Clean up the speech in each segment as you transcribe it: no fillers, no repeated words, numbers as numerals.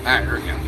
All right, here we go.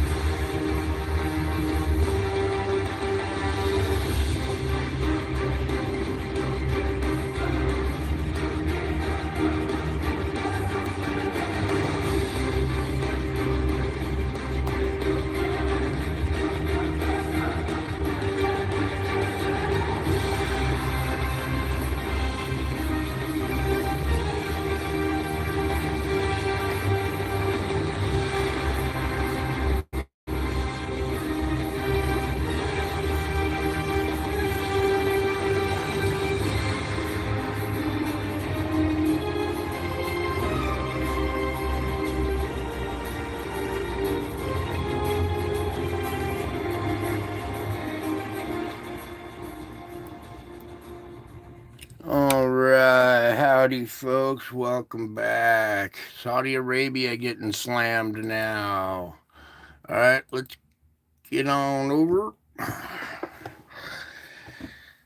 All right, howdy, folks. Welcome back. Saudi Arabia getting slammed now. All right, let's get on over.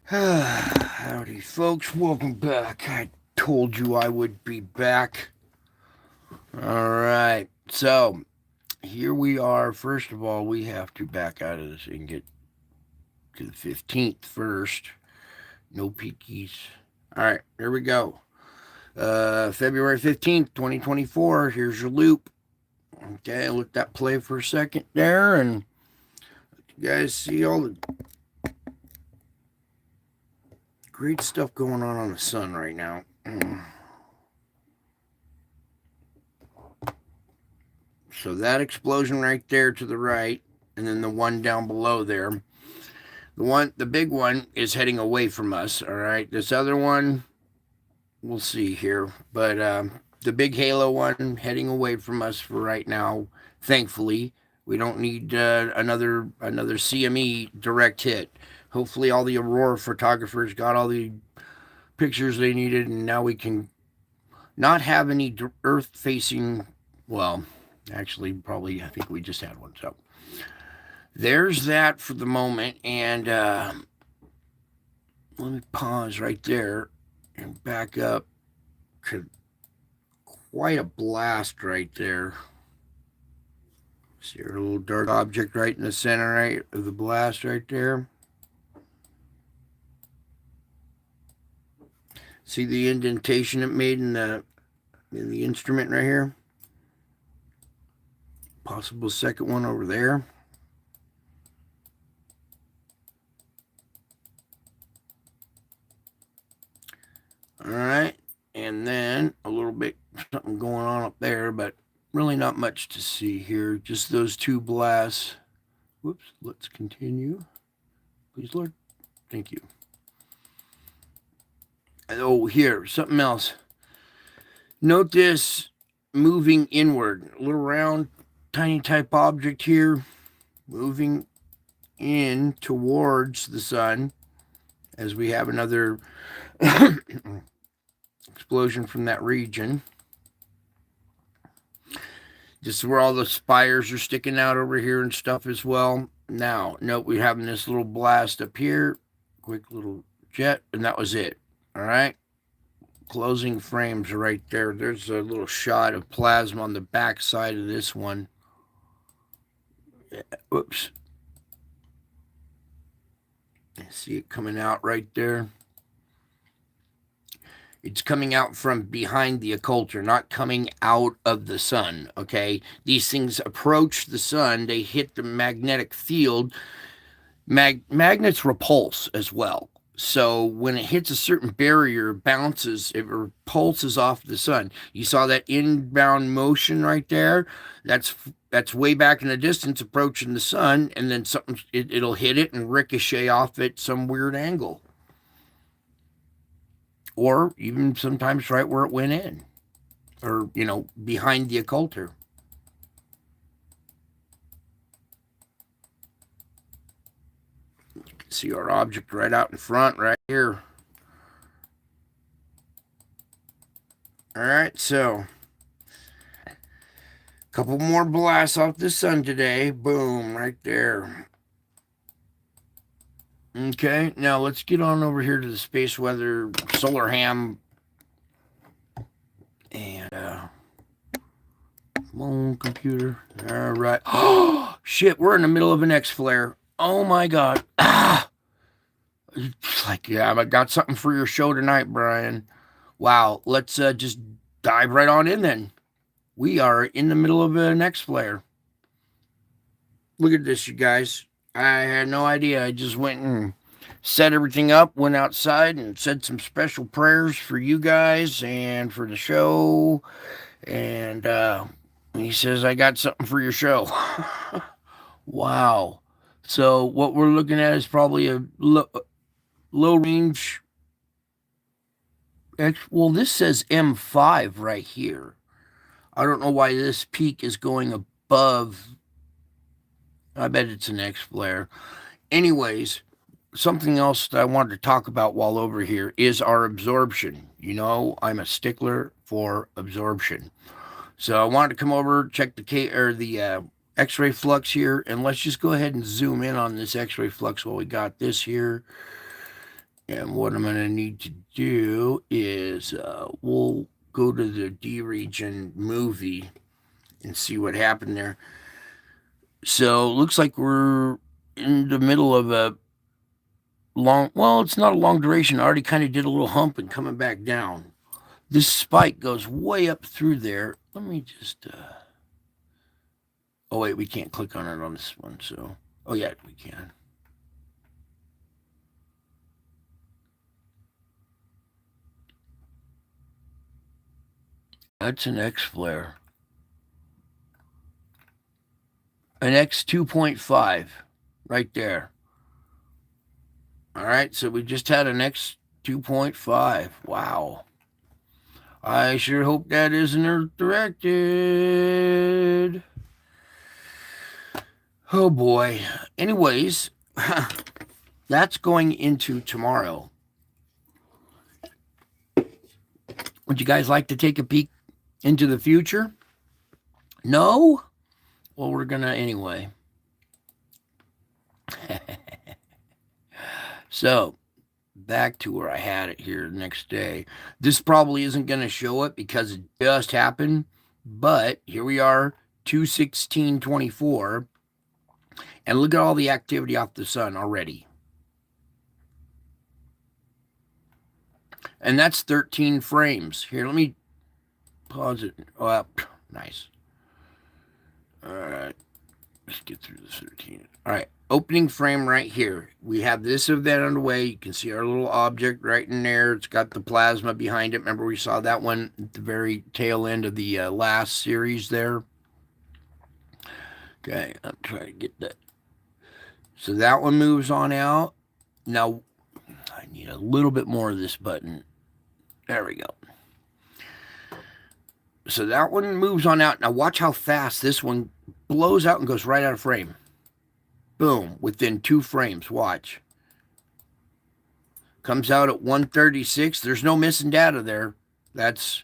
Howdy, folks. Welcome back. I told you I would be back. All right, so here we are. First of all, we have to back out of this and get to the 15th first. No peekies. All right, here we go. February 15th, 2024. Here's your loop. Okay, let that play for a second there, and you guys see all the great stuff going on the sun right now. So that explosion right there to the right, and then the one down below there. The big one is heading away from us. All right, this other one, we'll see here, but the big halo one heading away from us for right now. Thankfully, we don't need another CME direct hit. Hopefully, all the Aurora photographers got all the pictures they needed, and now we can not have any Earth facing. Well, actually, probably I think we just had one. So there's that for the moment, and let me pause right there and back up. Quite a blast right there. See our little dark object right in the center right of the blast right there. See the indentation it made in the instrument right here? Possible second one over there. All right, and then a little bit something going on up there, but really not much to see here. Just those two blasts. Whoops, let's continue. Please, Lord. Thank you. Oh, here, something else. Note this moving inward. A little round, tiny type object here, moving in towards the sun as we have another explosion from that region. Just where all the spires are sticking out over here and stuff as well. Now, note we're having this little blast up here. Quick little jet, and that was it. All right. Closing frames right there. There's a little shot of plasma on the back side of this one. Whoops. See it coming out right there. It's coming out from behind the occulter, not coming out of the sun, okay? These things approach the sun, they hit the magnetic field. Magnets repulse as well. So when it hits a certain barrier, it repulses off the sun. You saw that inbound motion right there? That's way back in the distance approaching the sun, and then it'll hit it and ricochet off at some weird angle. Or even sometimes right where it went in, or behind the occulter. You can see our object right out in front right here. All right, so a couple more blasts off the sun today. Boom, right there. Okay, now let's get on over here to the space weather solar ham, and Come on, computer. All right. Oh, shit. We're in the middle of an X-flare. Oh, my God. Ah. It's like, yeah, I got something for your show tonight, Brian. Wow. Let's just dive right on in then. We are in the middle of an X-flare. Look at this, you guys. I had no idea. I just went and set everything up, went outside and said some special prayers for you guys and for the show. And he says, I got something for your show. Wow. So what we're looking at is probably a low range. Well, this says M5 right here. I don't know why this peak is going above. I bet it's an X-flare. Anyways, something else that I wanted to talk about while over here is our absorption. You know, I'm a stickler for absorption. So I wanted to come over, check the X-ray flux here, and let's just go ahead and zoom in on this X-ray flux while we got this here. And what I'm going to need to do is we'll go to the D region movie and see what happened there. So looks like we're in the middle of a well, it's not a long duration. I already kind of did a little hump and coming back down. This spike goes way up through there. Let me just, oh wait, we can't click on it on this one. So, oh yeah, we can. That's an X-flare. An X2.5 right there. All right, so we just had an X2.5. Wow. I sure hope that isn't Earth directed. Oh boy. Anyways, that's going into tomorrow. Would you guys like to take a peek into the future? No? Well, we're going to anyway. So, back to where I had it here the next day. This probably isn't going to show it because it just happened, but here we are, 2/16/24, and look at all the activity off the sun already. And that's 13 frames. Here, let me pause it. Oh, nice. All right, let's get through the 13. All right, opening frame right here. We have this event underway. You can see our little object right in there. It's got the plasma behind it. Remember we saw that one at the very tail end of the last series there. Okay, I'm trying to get that. So that one moves on out. Now, I need a little bit more of this button. There we go. So that one moves on out. Now watch how fast this one blows out and goes right out of frame. Boom, within 2 frames, watch. Comes out at 136. There's no missing data there. That's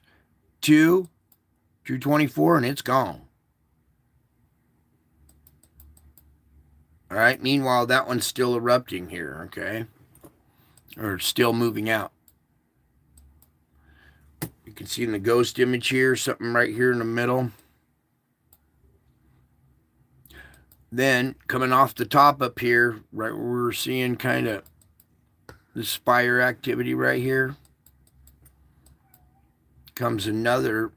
2/24, and it's gone. All right, meanwhile, that one's still erupting here, okay? Or still moving out. You can see in the ghost image here, something right here in the middle. Then, coming off the top up here, right where we're seeing kind of the spire activity right here, comes another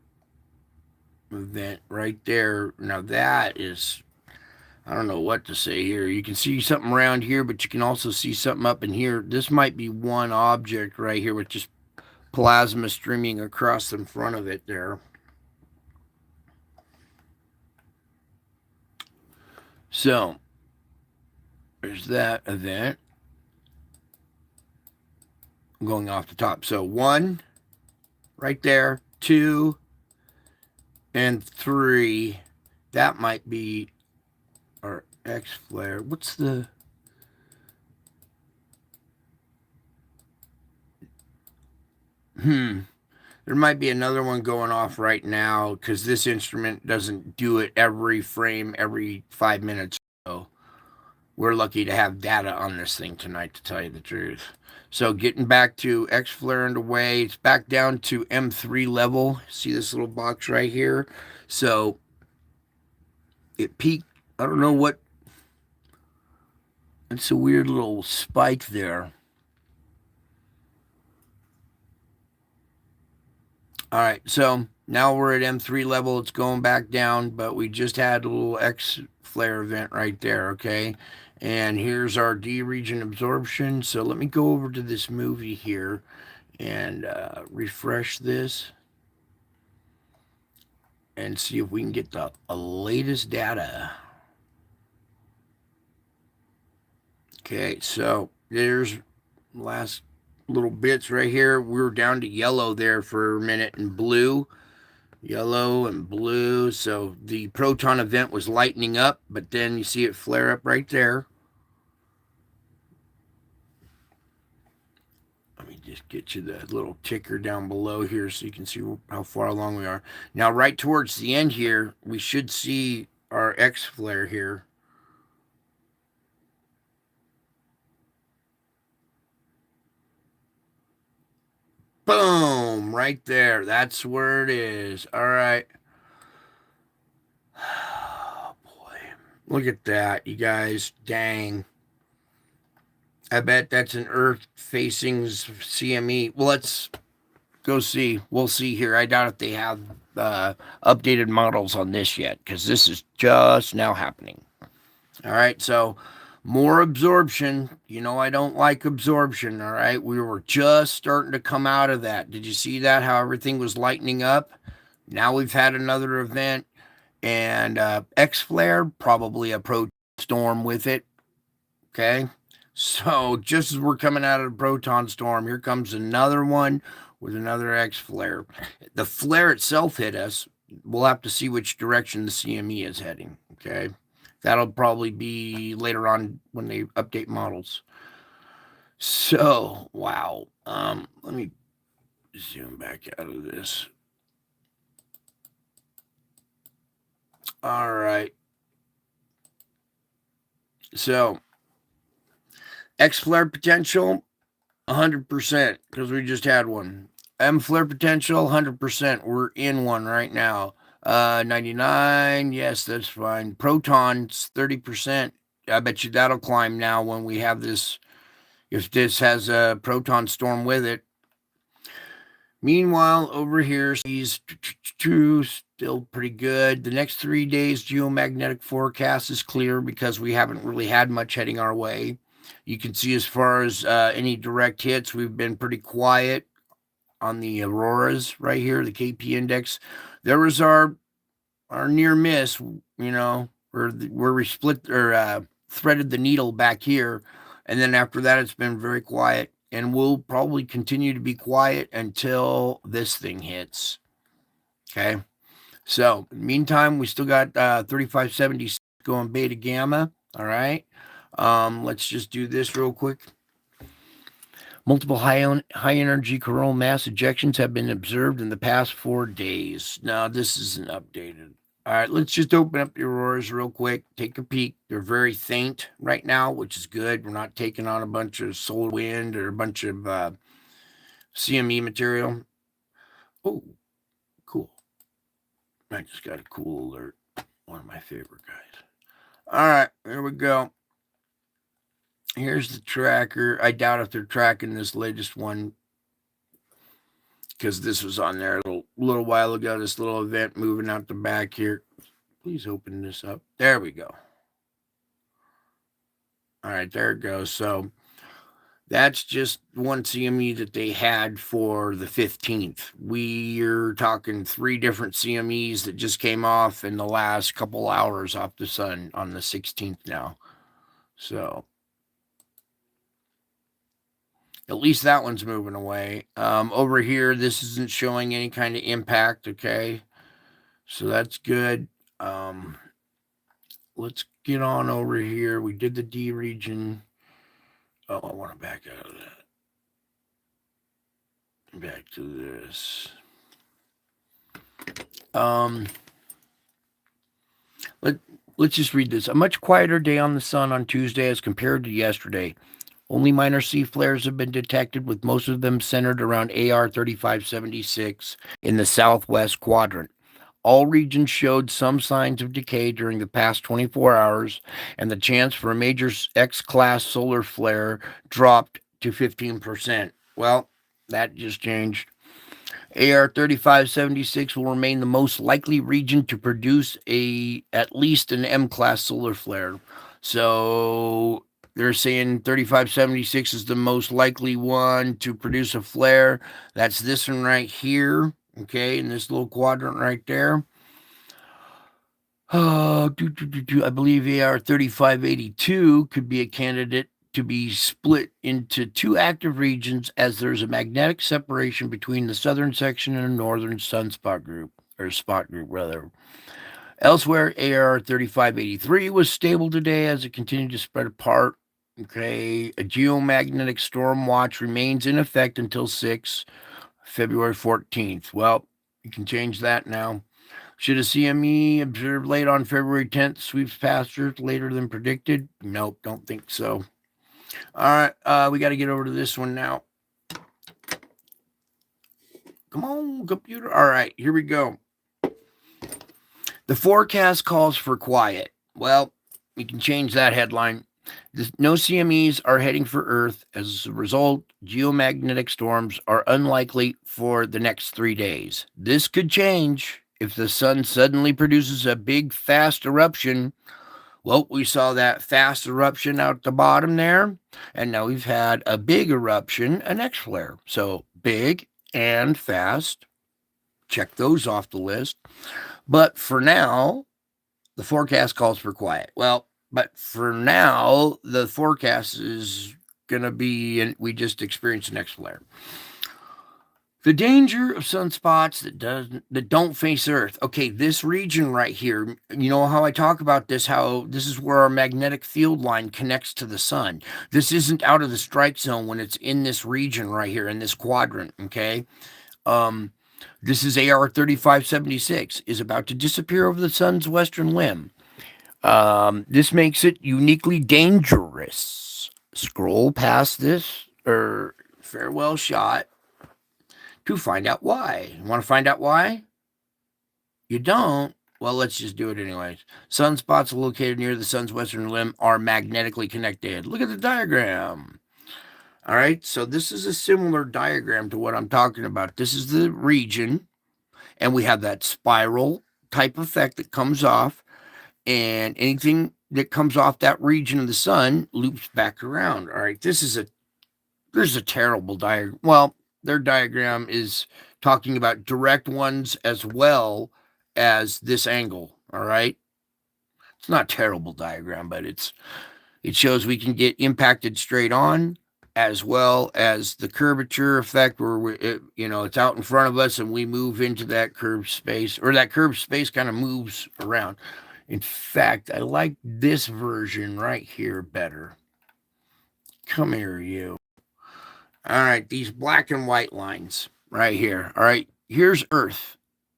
event right there. Now that is, I don't know what to say here. You can see something around here, but you can also see something up in here. This might be one object right here with just plasma streaming across in front of it there. So, there's that event going off the top. So 1 right there, 2 and 3. That might be our X-flare. What's the... There might be another one going off right now because this instrument doesn't do it every frame, every 5 minutes. So we're lucky to have data on this thing tonight, to tell you the truth. So getting back to X-flare underway, it's back down to M3 level. See this little box right here? So it peaked. I don't know what. It's a weird little spike there. All right, so now we're at M3 level. It's going back down, but we just had a little X flare event right there, okay? And here's our D region absorption. So let me go over to this movie here and refresh this and see if we can get the latest data. Okay, so there's last little bits right here. We were down to yellow there for a minute and blue. Yellow and blue. So the proton event was lightening up, but then you see it flare up right there. Let me just get you the little ticker down below here so you can see how far along we are. Now, right towards the end here, we should see our X flare here. Boom, right there. That's where it is. All right. Oh, boy. Look at that, you guys. Dang. I bet that's an Earth-facing CME. Well, let's go see. We'll see here. I doubt if they have updated models on this yet, because this is just now happening. All right, so more absorption. You know, I don't like absorption, all right? We were just starting to come out of that. Did you see that, how everything was lightening up? Now we've had another event, and X-flare, probably a proton storm with it, okay? So just as we're coming out of the proton storm, here comes another one with another X flare. The flare itself hit us. We'll have to see which direction the CME is heading, okay? That'll probably be later on when they update models. So, wow. Let me zoom back out of this. All right. So, X flare potential, 100%, because we just had one. M flare potential, 100%. We're in one right now. 99, yes, that's fine. Protons, 30%. I bet you that'll climb now when we have this, if this has a proton storm with it. Meanwhile, over here, he's still pretty good. The next 3 days, geomagnetic forecast is clear because we haven't really had much heading our way. You can see as far as any direct hits, we've been pretty quiet on the auroras right here, the KP index. There was our near miss, you know, where we split or threaded the needle back here. And then after that, it's been very quiet. And we'll probably continue to be quiet until this thing hits. Okay. So, meantime, we still got 3576 going beta gamma. All right. Let's just do this real quick. Multiple high energy coronal mass ejections have been observed in the past 4 days. Now, this isn't updated. All right, let's just open up the auroras real quick. Take a peek. They're very faint right now, which is good. We're not taking on a bunch of solar wind or a bunch of CME material. Oh, cool. I just got a cool alert. One of my favorite guys. All right, here we go. Here's the tracker. I doubt if they're tracking this latest one because this was on there a little while ago, this little event moving out the back here. Please open this up. There we go. All right, there it goes. So that's just one CME that they had for the 15th. We're talking 3 different CMEs that just came off in the last couple hours off the sun on the 16th now. So at least that one's moving away. Over here, this isn't showing any kind of impact, okay? So that's good. Let's get on over here. We did the D region. Oh, I want to back out of that. Back to this. Let's just read this. A much quieter day on the sun on Tuesday as compared to yesterday. Only minor C flares have been detected, with most of them centered around AR 3576 in the southwest quadrant. All regions showed some signs of decay during the past 24 hours, and the chance for a major X-class solar flare dropped to 15%. Well, that just changed. AR 3576 will remain the most likely region to produce at least an M-class solar flare. So they're saying 3576 is the most likely one to produce a flare. That's this one right here, okay, in this little quadrant right there. I believe AR 3582 could be a candidate to be split into two active regions, as there's a magnetic separation between the southern section and the northern sunspot group, or spot group rather. Elsewhere, AR 3583 was stable today as it continued to spread apart. Okay, a geomagnetic storm watch remains in effect until February 14th. Well, you can change that now. Should a CME observed late on February 10th sweeps past Earth later than predicted? Nope, don't think so. All right, we got to get over to this one now. Come on, computer. All right, here we go. The forecast calls for quiet. Well, we can change that headline. No CMEs are heading for Earth. As a result, geomagnetic storms are unlikely for the next 3 days. This could change if the sun suddenly produces a big, fast eruption. Well, we saw that fast eruption out the bottom there, and now we've had a big eruption, an X flare. So big and fast. Check those off the list. But for now, the forecast calls for quiet. Well, but for now, the forecast is going to be, and we just experienced an X flare. The danger of sunspots that don't face Earth. Okay, this region right here, you know how I talk about this, how this is where our magnetic field line connects to the sun. This isn't out of the strike zone when it's in this region right here, in this quadrant, okay? This is AR 3576, is about to disappear over the sun's western limb. This makes it uniquely dangerous. Scroll past this, or farewell shot, to find out why. You want to find out why? You don't? Well, let's just do it anyways. Sunspots located near the sun's western limb are magnetically connected. Look at the diagram. All right, so this is a similar diagram to what I'm talking about. This is the region, and we have that spiral type effect that comes off, and anything that comes off that region of the sun loops back around. All right, this is a terrible diagram. Well, their diagram is talking about direct ones as well as this angle. All right, it's not a terrible diagram, but it shows we can get impacted straight on, as well as the curvature effect where it's out in front of us and we move into that curved space, or that curved space kind of moves around. In fact, I like this version right here better. Come here, you. All right, these black and white lines right here. All right, here's Earth.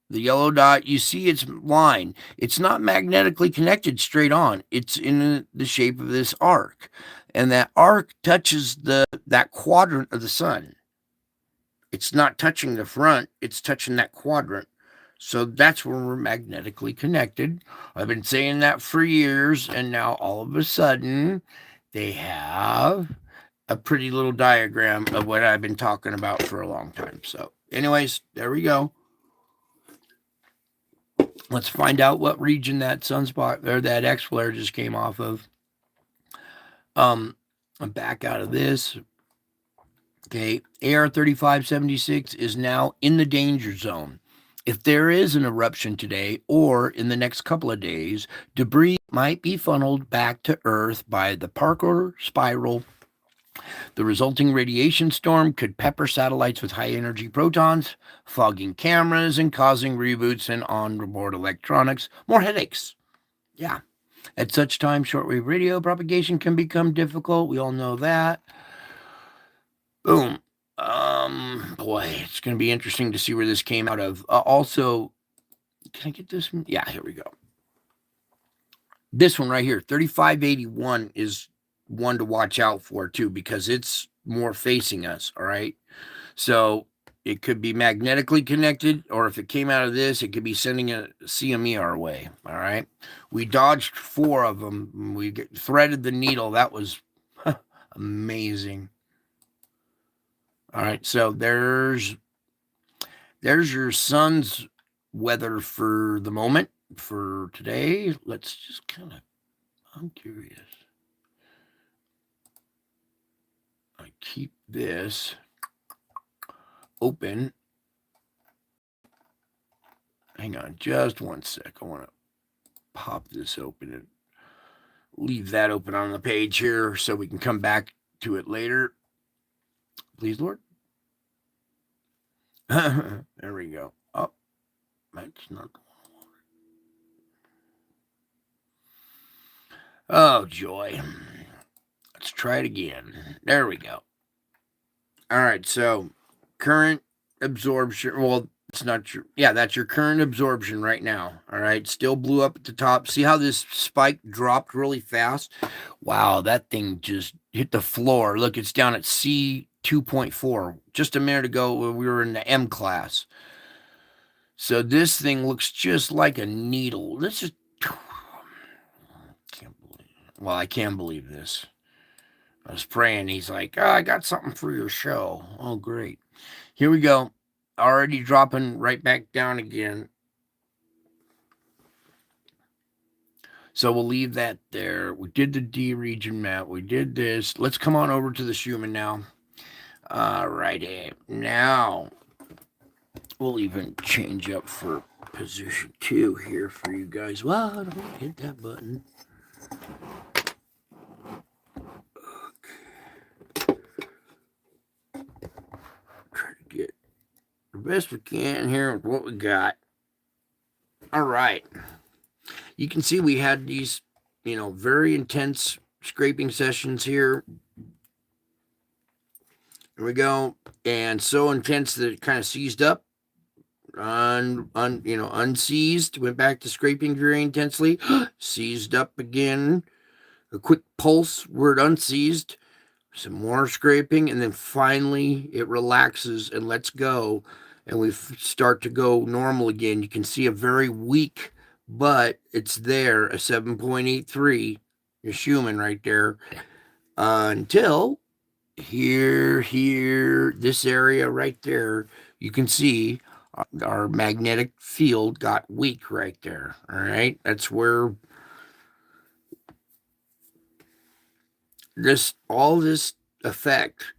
The yellow dot, you see its line. It's not magnetically connected straight on. It's in the shape of this arc. And that arc touches that quadrant of the sun. It's not touching the front. It's touching that quadrant. So that's where we're magnetically connected. I've been saying that for years, and now all of a sudden they have a pretty little diagram of what I've been talking about for a long time. So anyways, there we go. Let's find out what region that sunspot or that X flare just came off of. I'm back out of this. Okay, AR 3576 is now in the danger zone. If there is an eruption today or in the next couple of days, debris might be funneled back to Earth by the Parker spiral. The resulting radiation storm could pepper satellites with high-energy protons, fogging cameras and causing reboots and on-board electronics. More headaches. Yeah. At such time, shortwave radio propagation can become difficult. We all know that. Boom. Boy, it's going to be interesting to see where this came out of. Also, can I get this one? Yeah, here we go. This one right here, 3581, is one to watch out for too, because it's more facing us. All right. So It could be magnetically connected, or if it came out of this, it could be sending a CME our way. All right. We dodged 4 of them. We threaded the needle. That was amazing. All right. So there's your sun's weather for the moment for today. Let's just kind of, I'm curious. I keep this open. Hang on just one sec. I want to pop this open and leave that open on the page here so we can come back to it later. Please, Lord. There we go. Oh, that's not the one. Oh, joy. Let's try it again. There we go. All right, so current absorption. Well, it's not your, yeah, that's your current absorption right now. All right, still blew up at the top. See how this spike dropped really fast? Wow, that thing just hit the floor. Look, it's down at C 2.4. Just a minute ago, we were in the M class. So this thing looks just like a needle. This is, well, I can't believe this. I was praying. He's like, oh, I got something for your show. Oh, great. Here we go. Already dropping right back down again. So we'll leave that there. We did the D region map. We did this. Let's come on over to the Schumann now. All righty. Now, we'll even change up for position 2 here for you guys. Well, I don't hit that button. Try to get the best we can here with what we got. All right. You can see we had these, very intense scraping sessions here. Here we go. And so intense that it kind of seized up. Unseized. Went back to scraping very intensely. Seized up again. A quick pulse where it unseized. Some more scraping. And then finally it relaxes and lets go. And we start to go normal again. You can see a very weak, but it's there, a 7.83, your Schumann right there, until here, this area right there, you can see our magnetic field got weak right there. All right, that's where all this effect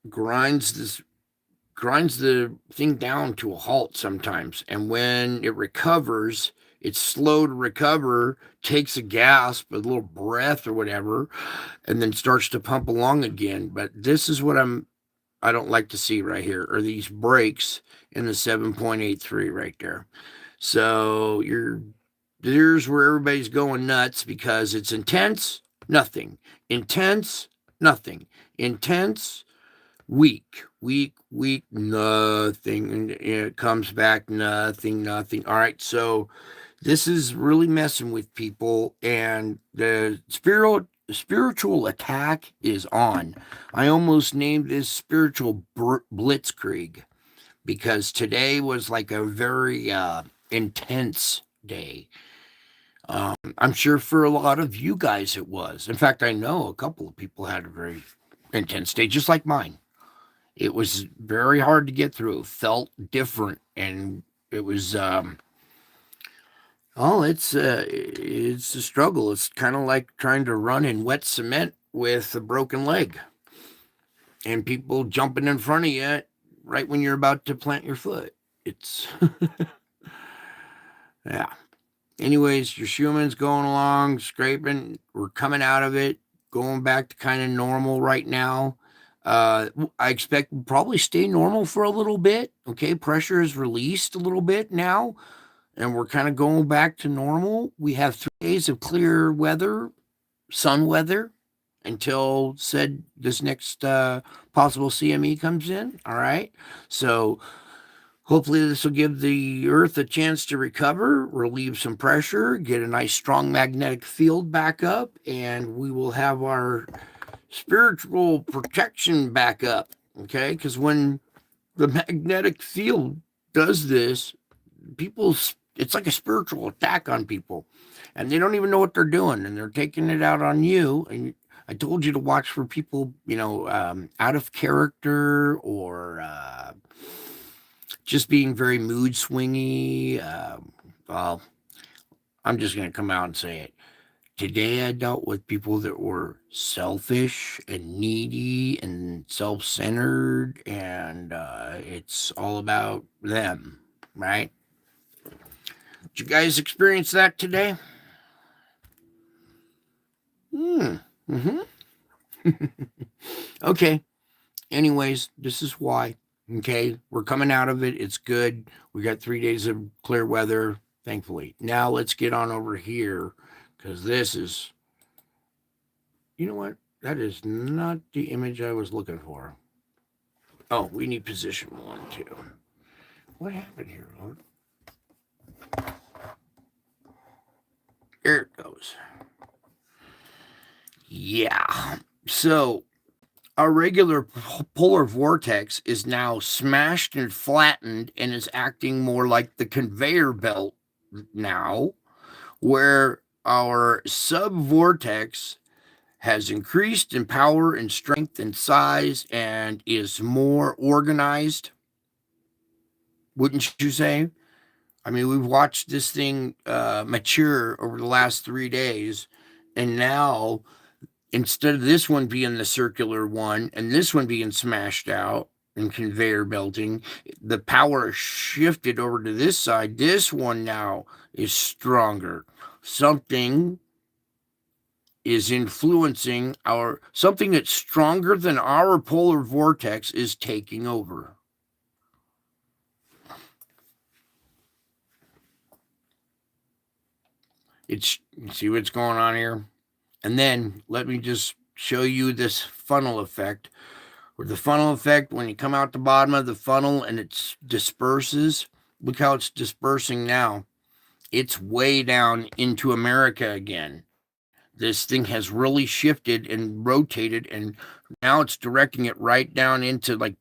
grinds the thing down to a halt sometimes. And when it recovers, it's slow to recover, takes a gasp, a little breath or whatever, and then starts to pump along again. But this is what I don't like to see right here, are these breaks in the 7.83 right there. So there's where everybody's going nuts because it's intense, nothing. Intense, nothing. Intense, weak, nothing. And it comes back, nothing. All right, so this is really messing with people, and the spiritual attack is on. I almost named this spiritual blitzkrieg because today was like a very intense day. I'm sure for a lot of you guys it was. In fact, I know a couple of people had a very intense day, just like mine. It was very hard to get through. It felt different, and it was it's a struggle. It's kind of like trying to run in wet cement with a broken leg, and people jumping in front of you right when you're about to plant your foot. It's yeah. Anyways, your Schumann's going along, scraping. We're coming out of it, going back to kind of normal right now. I expect we'll probably stay normal for a little bit. Okay, pressure is released a little bit now, and we're kind of going back to normal. We have 3 days of clear weather, sun weather, until this next possible CME comes in. All right, so hopefully this will give the Earth a chance to recover, relieve some pressure, get a nice strong magnetic field back up, and we will have our spiritual protection back up. Okay, because when the magnetic field does this. It's like a spiritual attack on people, and they don't even know what they're doing, and they're taking it out on you. And I told you to watch for people, out of character or just being very mood swingy. Well, I'm just going to come out and say it. Today, I dealt with people that were selfish and needy and self centered, and it's all about them, right? Did you guys experience that today? Mm-hmm. Okay. Anyways, this is why. Okay. We're coming out of it. It's good. We got 3 days of clear weather, thankfully. Now let's get on over here because this is, you know what? That is not the image I was looking for. Oh, we need position 1, too. What happened here, Lord? There it goes. Yeah. So our regular polar vortex is now smashed and flattened and is acting more like the conveyor belt now, where our sub-vortex has increased in power and strength and size and is more organized. Wouldn't you say? I mean, we've watched this thing mature over the last 3 days, and now instead of this one being the circular one and this one being smashed out and conveyor belting, the power shifted over to this side. This one now is stronger. Something is influencing something that's stronger than our polar vortex is taking over. See what's going on here? And then let me just show you this funnel effect. Where the funnel effect, when you come out the bottom of the funnel and it disperses, look how it's dispersing now. It's way down into America again. This thing has really shifted and rotated, and now it's directing it right down into Lake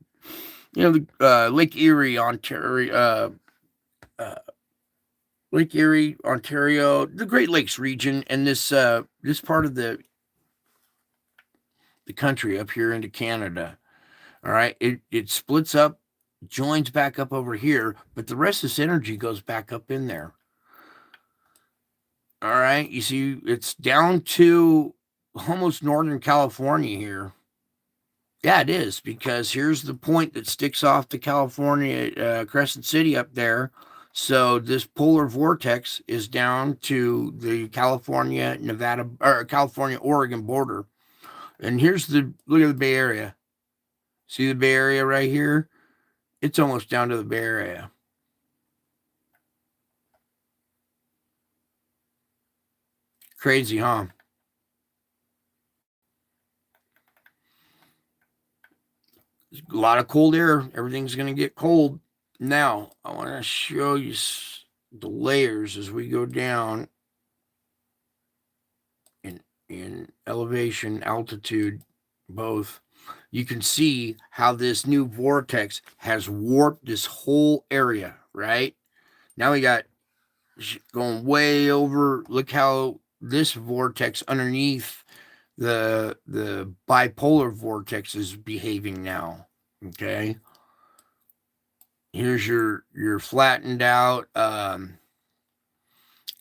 Erie, Ontario, Lake Erie, Ontario, the Great Lakes region, and this part of the country up here into Canada. All right, it splits up, joins back up over here, but the rest of this energy goes back up in there. All right, you see, it's down to almost Northern California here. Yeah, it is, because here's the point that sticks off the California, Crescent City up there. So this polar vortex is down to the California, Nevada, or California, Oregon border. And look at the Bay Area. See the Bay Area right here? It's almost down to the Bay Area. Crazy, huh? There's a lot of cold air. Everything's going to get cold. Now, I want to show you the layers as we go down in elevation, altitude, both. You can see how this new vortex has warped this whole area, right? Now we got going way over. Look how this vortex underneath the bipolar vortex is behaving now. Okay. Here's your flattened out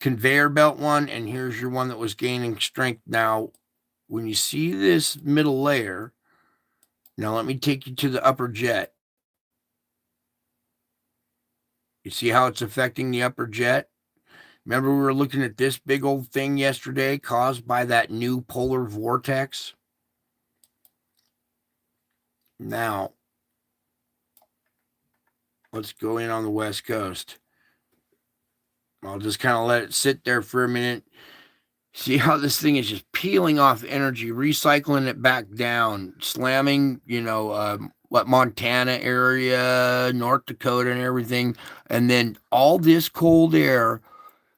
conveyor belt one, and here's your one that was gaining strength. Now, when you see this middle layer, now let me take you to the upper jet. You see how it's affecting the upper jet? Remember we were looking at this big old thing yesterday caused by that new polar vortex? Now, let's go in on the West Coast. I'll just kind of let it sit there for a minute. See how this thing is just peeling off energy, recycling it back down, slamming, Montana area, North Dakota and everything. And then all this cold air,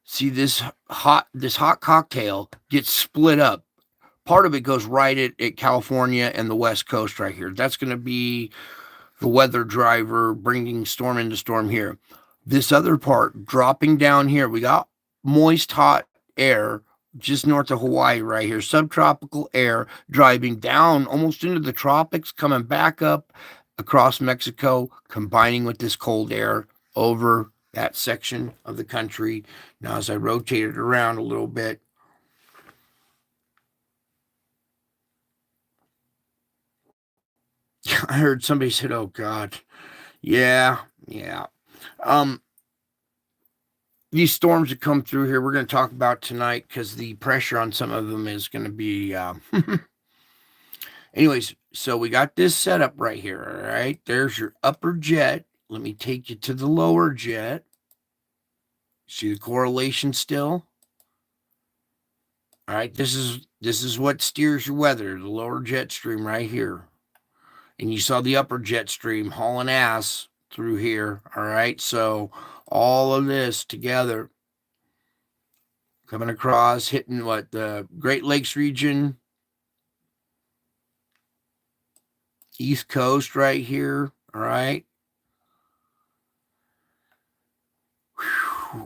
see this hot cocktail gets split up. Part of it goes right at California and the West Coast right here. That's going to be the weather driver bringing storm into storm here. This other part dropping down here, we got moist, hot air just north of Hawaii right here, subtropical air driving down almost into the tropics, coming back up across Mexico, combining with this cold air over that section of the country. Now, as I rotate it around a little bit, I heard somebody said, "Oh God, yeah." These storms that come through here, we're going to talk about tonight because the pressure on some of them is going to be. Anyways, so we got this setup right here. All right, there's your upper jet. Let me take you to the lower jet. See the correlation still? All right, this is what steers your weather, the lower jet stream right here. And you saw the upper jet stream hauling ass through here. All right, so all of this together coming across, hitting what, the Great Lakes region, East Coast right here. All right.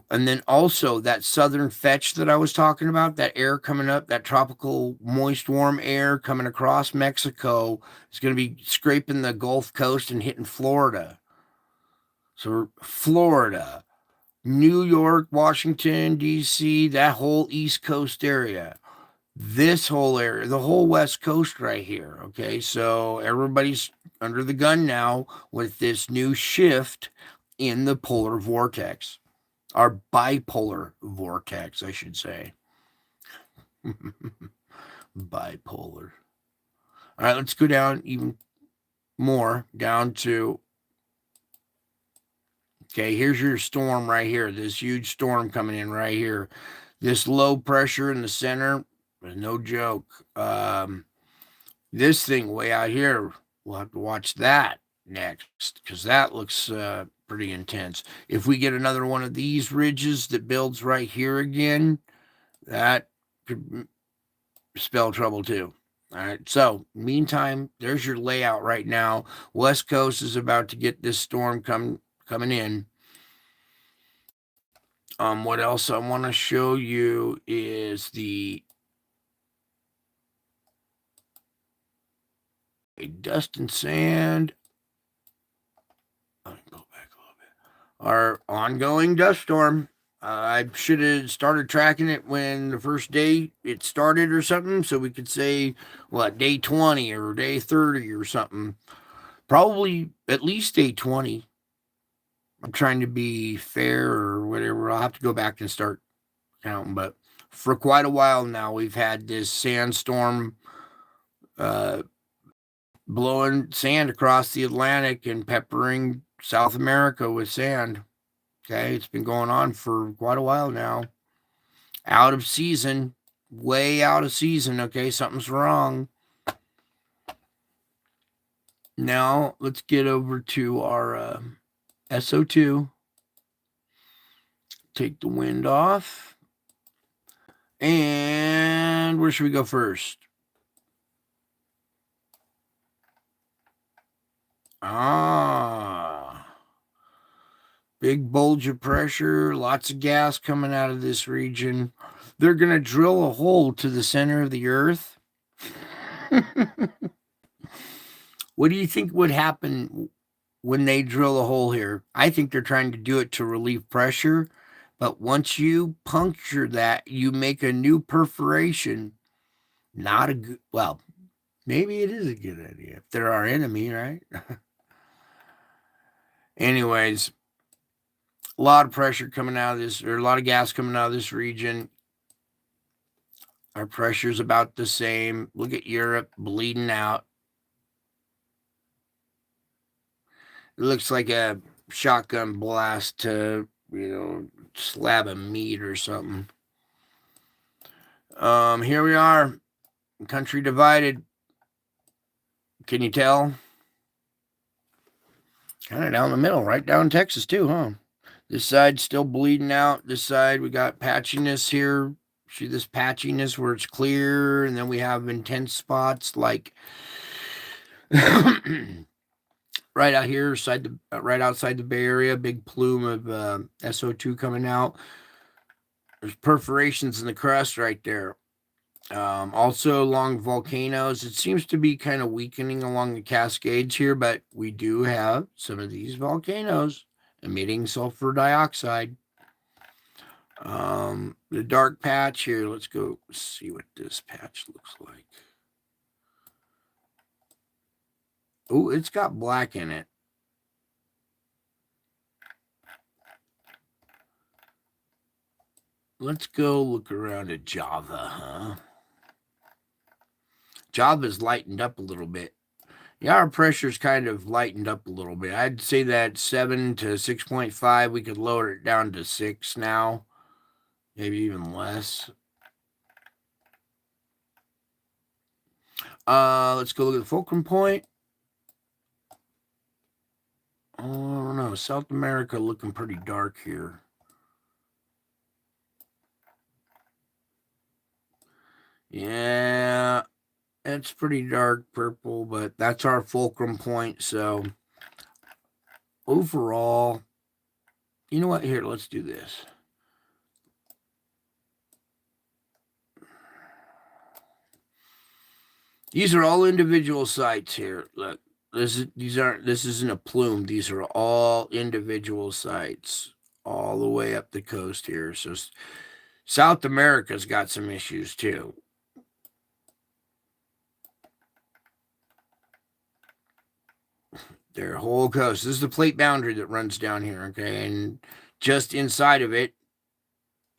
And then also that southern fetch that I was talking about, that air coming up, that tropical moist warm air coming across Mexico is going to be scraping the Gulf Coast and hitting Florida. So Florida, New York, Washington, D.C., that whole East Coast area, this whole area, the whole West Coast right here. Okay, so everybody's under the gun now with this new shift in the polar vortex. Our bipolar vortex, I should say. Bipolar. All right, let's go down even more, down to, okay, here's your storm right here, this huge storm coming in right here. This low pressure in the center, no joke. This thing way out here, we'll have to watch that next because that looks pretty intense. If we get another one of these ridges that builds right here again, that could spell trouble too. All right. So, meantime, there's your layout right now. West Coast is about to get this storm coming in. What else I want to show you is the dust and sand. Go back a little bit. Our ongoing dust storm. I should have started tracking it when the first day it started or something, so we could say, what, day 20 or day 30 or something. Probably at least day 20. I'm trying to be fair or whatever. I'll have to go back and start counting. But for quite a while now, we've had this sandstorm blowing sand across the Atlantic and peppering South America with sand. Okay, it's been going on for quite a while now. Out of season, way out of season. Okay, something's wrong. Now, let's get over to our SO2. Take the wind off. And where should we go first? Big bulge of pressure, lots of gas coming out of this region. They're going to drill a hole to the center of the earth. What do you think would happen when they drill a hole here? I think they're trying to do it to relieve pressure. But once you puncture that, you make a new perforation. Not a good, well, maybe it is a good idea if they're our enemy, right? Anyways, a lot of pressure coming out of this, or a lot of gas coming out of this region. Our pressure's about the same. Look at Europe bleeding out. It looks like a shotgun blast to, slab of meat or something. Here we are, country divided. Can you tell? Kind of down the middle, right down Texas too, huh? This side's still bleeding out. This side, we got patchiness here. See this patchiness where it's clear, and then we have intense spots like right out here, right outside the Bay Area, big plume of SO2 coming out. There's perforations in the crust right there. Also along volcanoes, it seems to be kind of weakening along the Cascades here, but we do have some of these volcanoes emitting sulfur dioxide. The dark patch here, let's go see what this patch looks like. Oh, it's got black in it. Let's go look around at Java, huh? Java's lightened up a little bit. Yeah, our pressure's kind of lightened up a little bit. I'd say that 7 to 6.5, we could lower it down to 6 now, maybe even less. Let's go look at the fulcrum point. Oh, I don't know. South America looking pretty dark here. Yeah, it's pretty dark purple, but that's our fulcrum point. So overall, you know what? Here, let's do this. These are all individual sites here. Look, this isn't a plume. These are all individual sites all the way up the coast here. So South America's got some issues too. Their whole coast. This is the plate boundary that runs down here, okay? And just inside of it,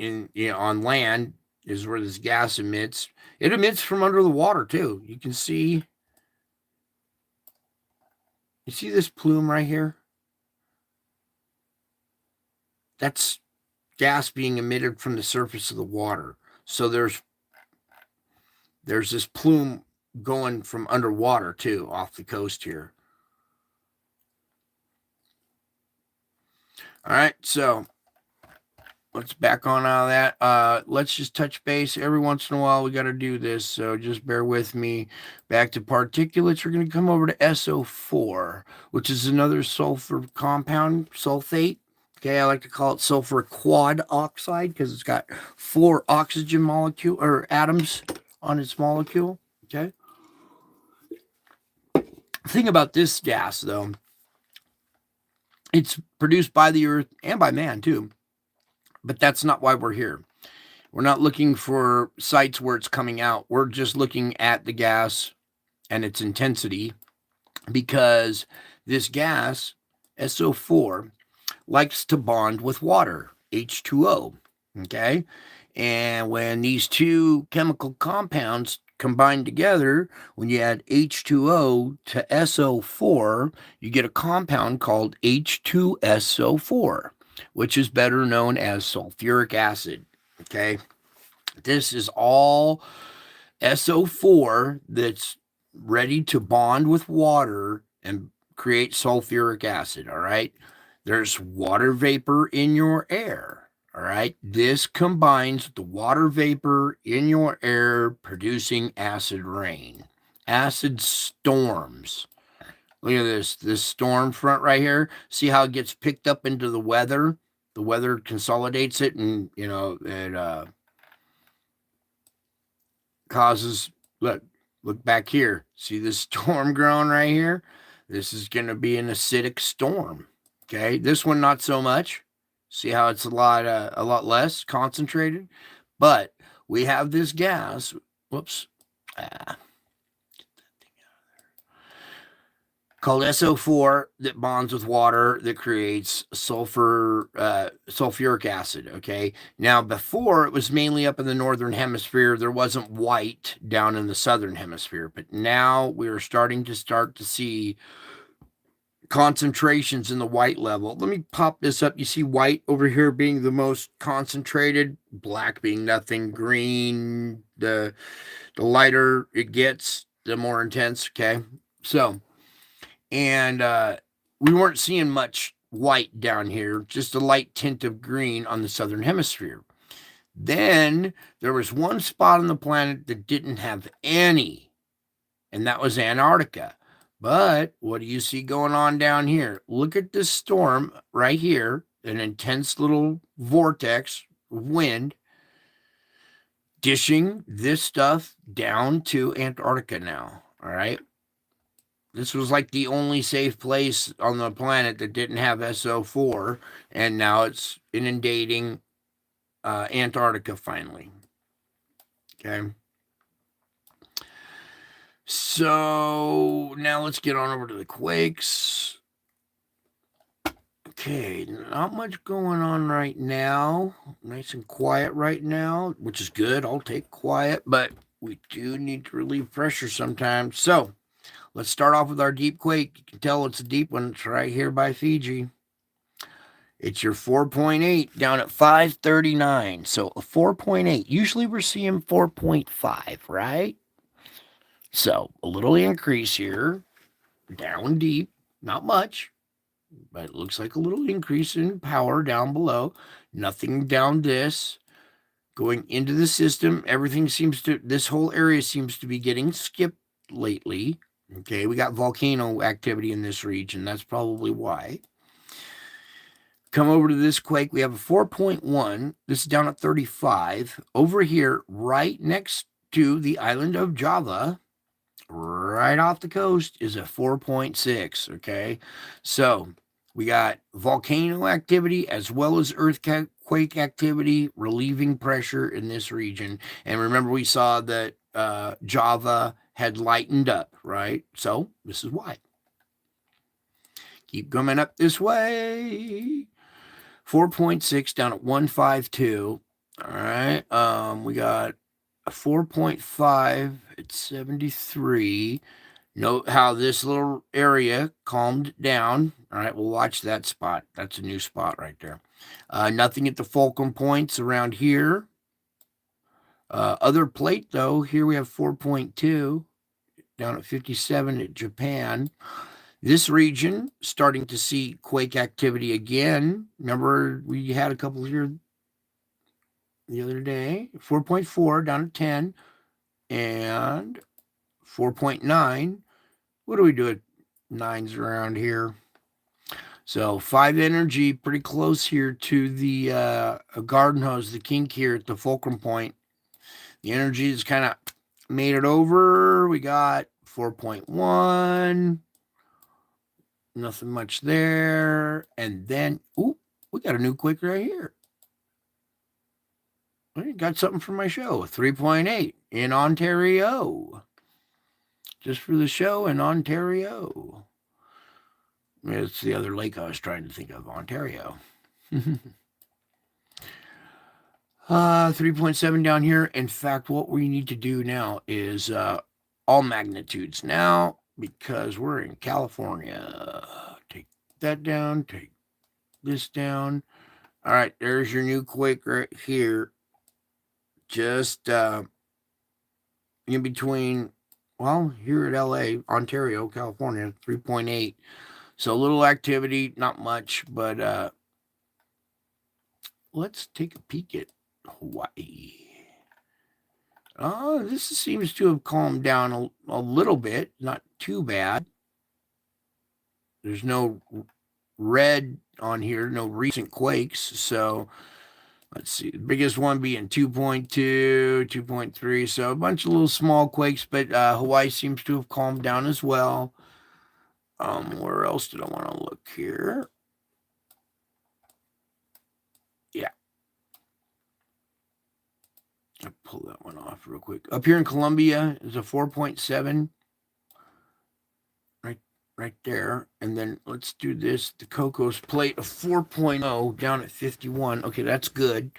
on land, is where this gas emits. It emits from under the water too. You can see. You see this plume right here? That's gas being emitted from the surface of the water. So there's this plume going from underwater too, off the coast here. All right, so let's back on out of that. Let's just touch base. Every once in a while, we got to do this, so just bear with me. Back to particulates, we're going to come over to SO4, which is another sulfur compound, sulfate. Okay, I like to call it sulfur quad oxide because it's got 4 oxygen molecule or atoms on its molecule. Okay. The thing about this gas, though, it's produced by the earth and by man too, but that's not why we're here. We're not looking for sites where it's coming out. We're just looking at the gas and its intensity, because this gas, SO4, likes to bond with water, H2O, okay? And when these two chemical compounds combine together, when you add H2O to SO4, you get a compound called H2SO4, which is better known as sulfuric acid, okay? This is all SO4 that's ready to bond with water and create sulfuric acid, all right? There's water vapor in your air, all right? This combines with the water vapor in your air, producing acid rain, acid storms. Look at this storm front right here. See how it gets picked up into the weather? The weather consolidates it, and, it causes, look back here. See this storm growing right here? This is going to be an acidic storm. Okay, this one not so much. See how it's a lot less concentrated, but we have this gas. Whoops. Called SO4 that bonds with water that creates sulfuric acid. Okay. Now, before it was mainly up in the northern hemisphere. There wasn't white down in the southern hemisphere, but now we are starting to see concentrations in the white level. Let me pop this up. You see white over here being the most concentrated, black being nothing, green, the lighter it gets, the more intense. Okay. So, and we weren't seeing much white down here, just a light tint of green on the southern hemisphere. Then there was one spot on the planet that didn't have any, and that was Antarctica. But what do you see going on down here? Look at this storm right here, an intense little vortex of wind dishing this stuff down to Antarctica now. All right. This was like the only safe place on the planet that didn't have SO4, and now it's inundating Antarctica finally. Okay. So now let's get on over to the quakes. Okay, not much going on right now. Nice and quiet right now, which is good. I'll take quiet, but we do need to relieve pressure sometimes. So let's start off with our deep quake. You can tell it's a deep one. It's right here by Fiji. It's your 4.8 down at 539. So a 4.8. Usually we're seeing 4.5, right? So a little increase here, down deep, not much, but it looks like a little increase in power down below. Nothing down this. Going into the system, everything seems to, this whole area seems to be getting skipped lately. Okay, we got volcano activity in this region. That's probably why. Come over to this quake. We have a 4.1. This is down at 35. Over here, right next to the island of Java, right off the coast, is a 4.6. Okay, so we got volcano activity as well as earthquake activity relieving pressure in this region. And remember, we saw that Java had lightened up, right? So this is why. Keep coming up this way. 4.6 down at 152. All right. We got a 4.5 at 73. Note how this little area calmed down. All right, we'll watch that spot. That's a new spot right there. Nothing at the fulcrum points around here. Other plate, though, here we have 4.2 down at 57 at Japan. This region starting to see quake activity again. Remember, we had a couple here the other day. 4.4 down at 10 and 4.9. What do we do at nines around here? So 5 energy, pretty close here to the garden hose, the kink here at the fulcrum point. The energy has kind of made it over. We got 4.1. Nothing much there. And then, we got a new quake right here. I got something for my show. 3.8 in Ontario. Just for the show in Ontario. It's the other lake I was trying to think of, Ontario. 3.7 down here. In fact, what we need to do now is all magnitudes now because we're in California. Take that down. Take this down. All right, there's your new quake right here. Just in between, well, here at LA, Ontario, California, 3.8. So a little activity, not much, but let's take a peek at Hawaii. Oh, this seems to have calmed down a little bit, not too bad. There's no red on here, no recent quakes. So let's see, the biggest one being 2.2, 2.3. So a bunch of little small quakes, but Hawaii seems to have calmed down as well. Where else did I want to look here? Yeah. I'll pull that one off real quick. Up here in Colombia is a 4.7. Right there. And then let's do this. The Cocos plate of 4.0 down at 51. Okay, that's good.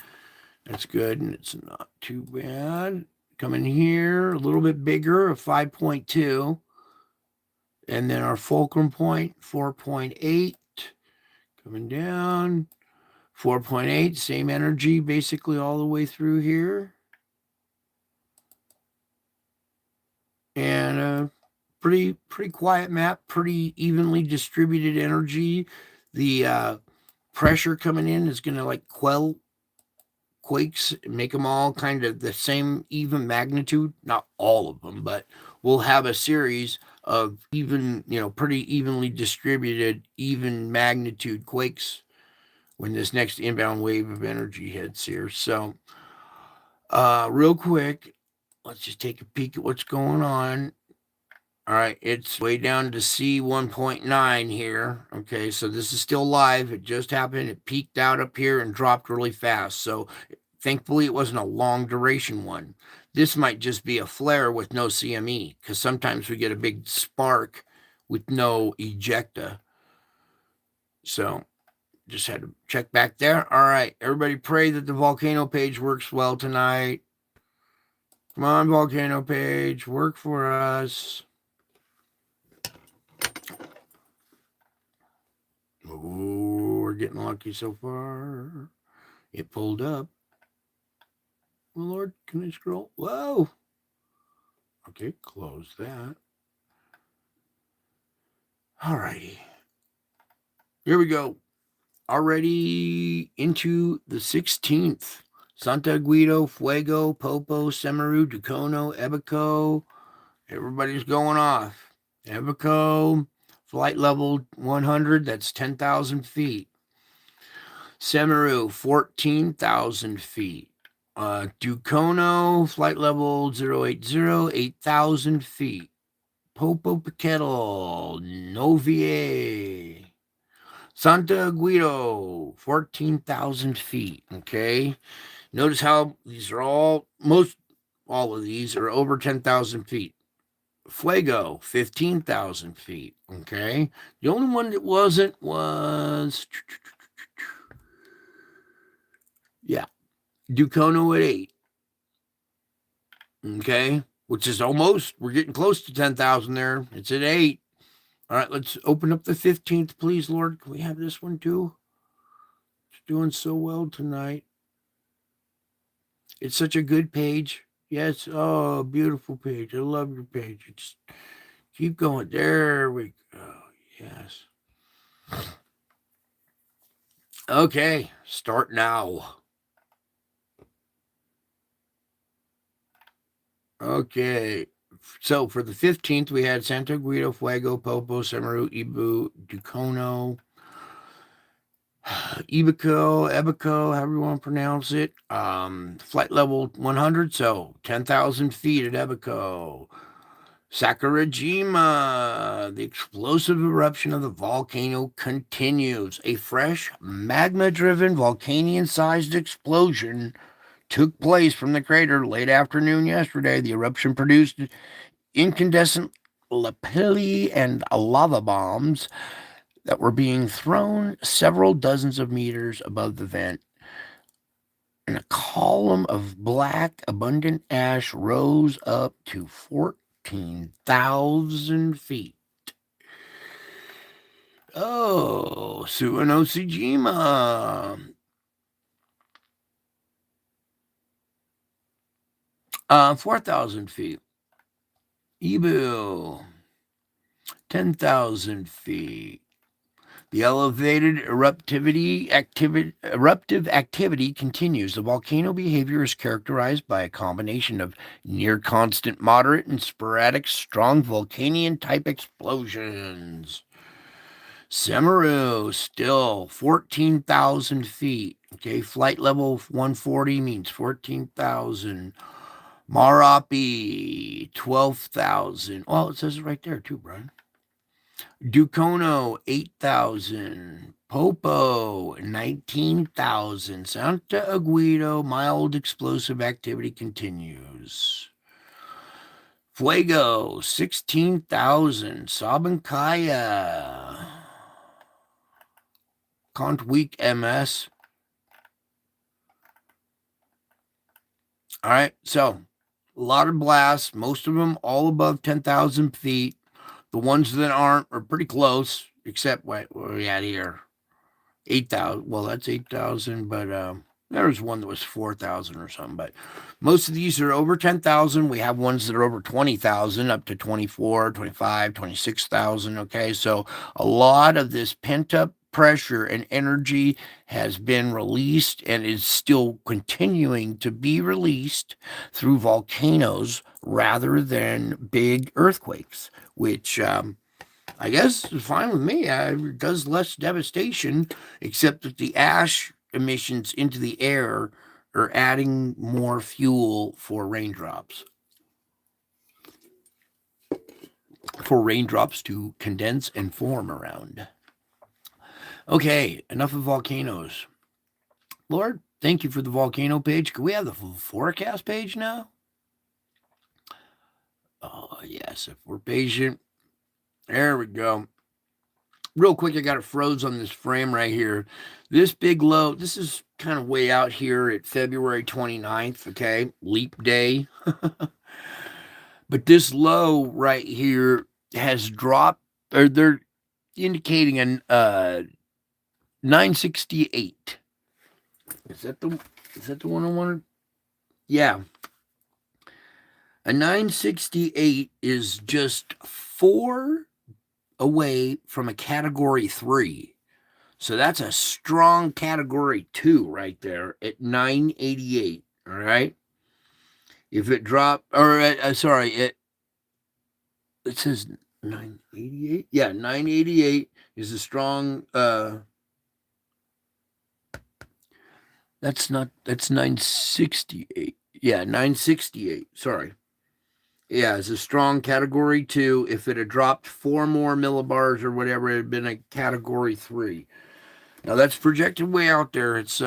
That's good. And it's not too bad. Coming here, a little bit bigger, a 5.2. And then our fulcrum point, 4.8. Coming down, 4.8. Same energy basically all the way through here. And pretty quiet map, pretty evenly distributed energy. The pressure coming in is going to like quell quakes, make them all kind of the same even magnitude. Not all of them, but we'll have a series of even, pretty evenly distributed, even magnitude quakes when this next inbound wave of energy hits here. So, real quick, let's just take a peek at what's going on. All right, it's way down to C 1.9 here. Okay, so this is still live. It just happened. It peaked out up here and dropped really fast. So thankfully, it wasn't a long duration one. This might just be a flare with no CME, because sometimes we get a big spark with no ejecta. So just had to check back there. All right, everybody pray that the volcano page works well tonight. Come on, volcano page, work for us. Oh, we're getting lucky so far. It pulled up. Oh, Lord, can I scroll? Whoa. Okay, close that. All righty. Here we go. Already into the 16th. Santa Guido, Fuego, Popo, Semeru, Ducono, Ebico. Everybody's going off. Ebico, flight level 100, that's 10,000 feet. Semeru, 14,000 feet. Ducono, flight level 080, 8,000 feet. Popocatépetl, Novier. Santa Guido, 14,000 feet. Okay. Notice how these are all of these are over 10,000 feet. Fuego, 15,000 feet. Okay. The only one that wasn't was, Ducono at 8. Okay. Which is almost, we're getting close to 10,000 there. It's at 8. All right, let's open up the 15th, please, Lord. Can we have this one too? It's doing so well tonight. It's such a good page. Yes. Oh, beautiful page. I love your page. It's keep going. There we go. Yes. Okay. Start now. Okay. So for the 15th, we had Santa Guido, Fuego, Popo, Semeru, Ibu, Ducono, Ebico, however you want to pronounce it. Flight level 100, so 10,000 feet at Ebico. Sakurajima, the explosive eruption of the volcano continues. A fresh, magma-driven, volcanion-sized explosion took place from the crater late afternoon yesterday. The eruption produced incandescent lapilli and lava bombs that were being thrown several dozens of meters above the vent. And a column of black, abundant ash rose up to 14,000 feet. Oh, Suenoshijima. 4,000 feet. Ibu, 10,000 feet. The elevated eruptive activity continues. The volcano behavior is characterized by a combination of near constant, moderate, and sporadic strong volcanion-type explosions. Semeru, still 14,000 feet. Okay, flight level 140 means 14,000. Marapi, 12,000. Well, it says it right there too, Brian. Ducono, 8,000. Popo, 19,000. Santa Guido, mild explosive activity continues. Fuego, 16,000. Sabancaya, Contweek MS. All right, so a lot of blasts, most of them all above 10,000 feet. The ones that aren't are pretty close, except what are we at here? 8,000. Well, that's 8,000, but there was one that was 4,000 or something. But most of these are over 10,000. We have ones that are over 20,000, up to 24, 25, 26,000. Okay, so a lot of this pent up pressure and energy has been released and is still continuing to be released through volcanoes rather than big earthquakes, which I guess is fine with me. It does less devastation, except that the ash emissions into the air are adding more fuel for raindrops. For raindrops to condense and form around. Okay, enough of volcanoes. Lord, thank you for the volcano page. Can we have the forecast page now? Oh, yes, if we're patient. There we go. Real quick, I got it froze on this frame right here. This big low, this is kind of way out here at February 29th, okay? Leap day. But this low right here has dropped, or they're indicating an 968. Is that the one I wanted? Yeah. A 968 is just 4 away from a category 3. So that's a strong category 2 right there at 988. All right. If it dropped, or sorry, it says 988. Yeah, 988 is a strong. That's 968. Yeah, 968. Sorry. Yeah, it's a strong category 2. If it had dropped 4 more millibars or whatever, it had been a category 3. Now that's projected way out there. It's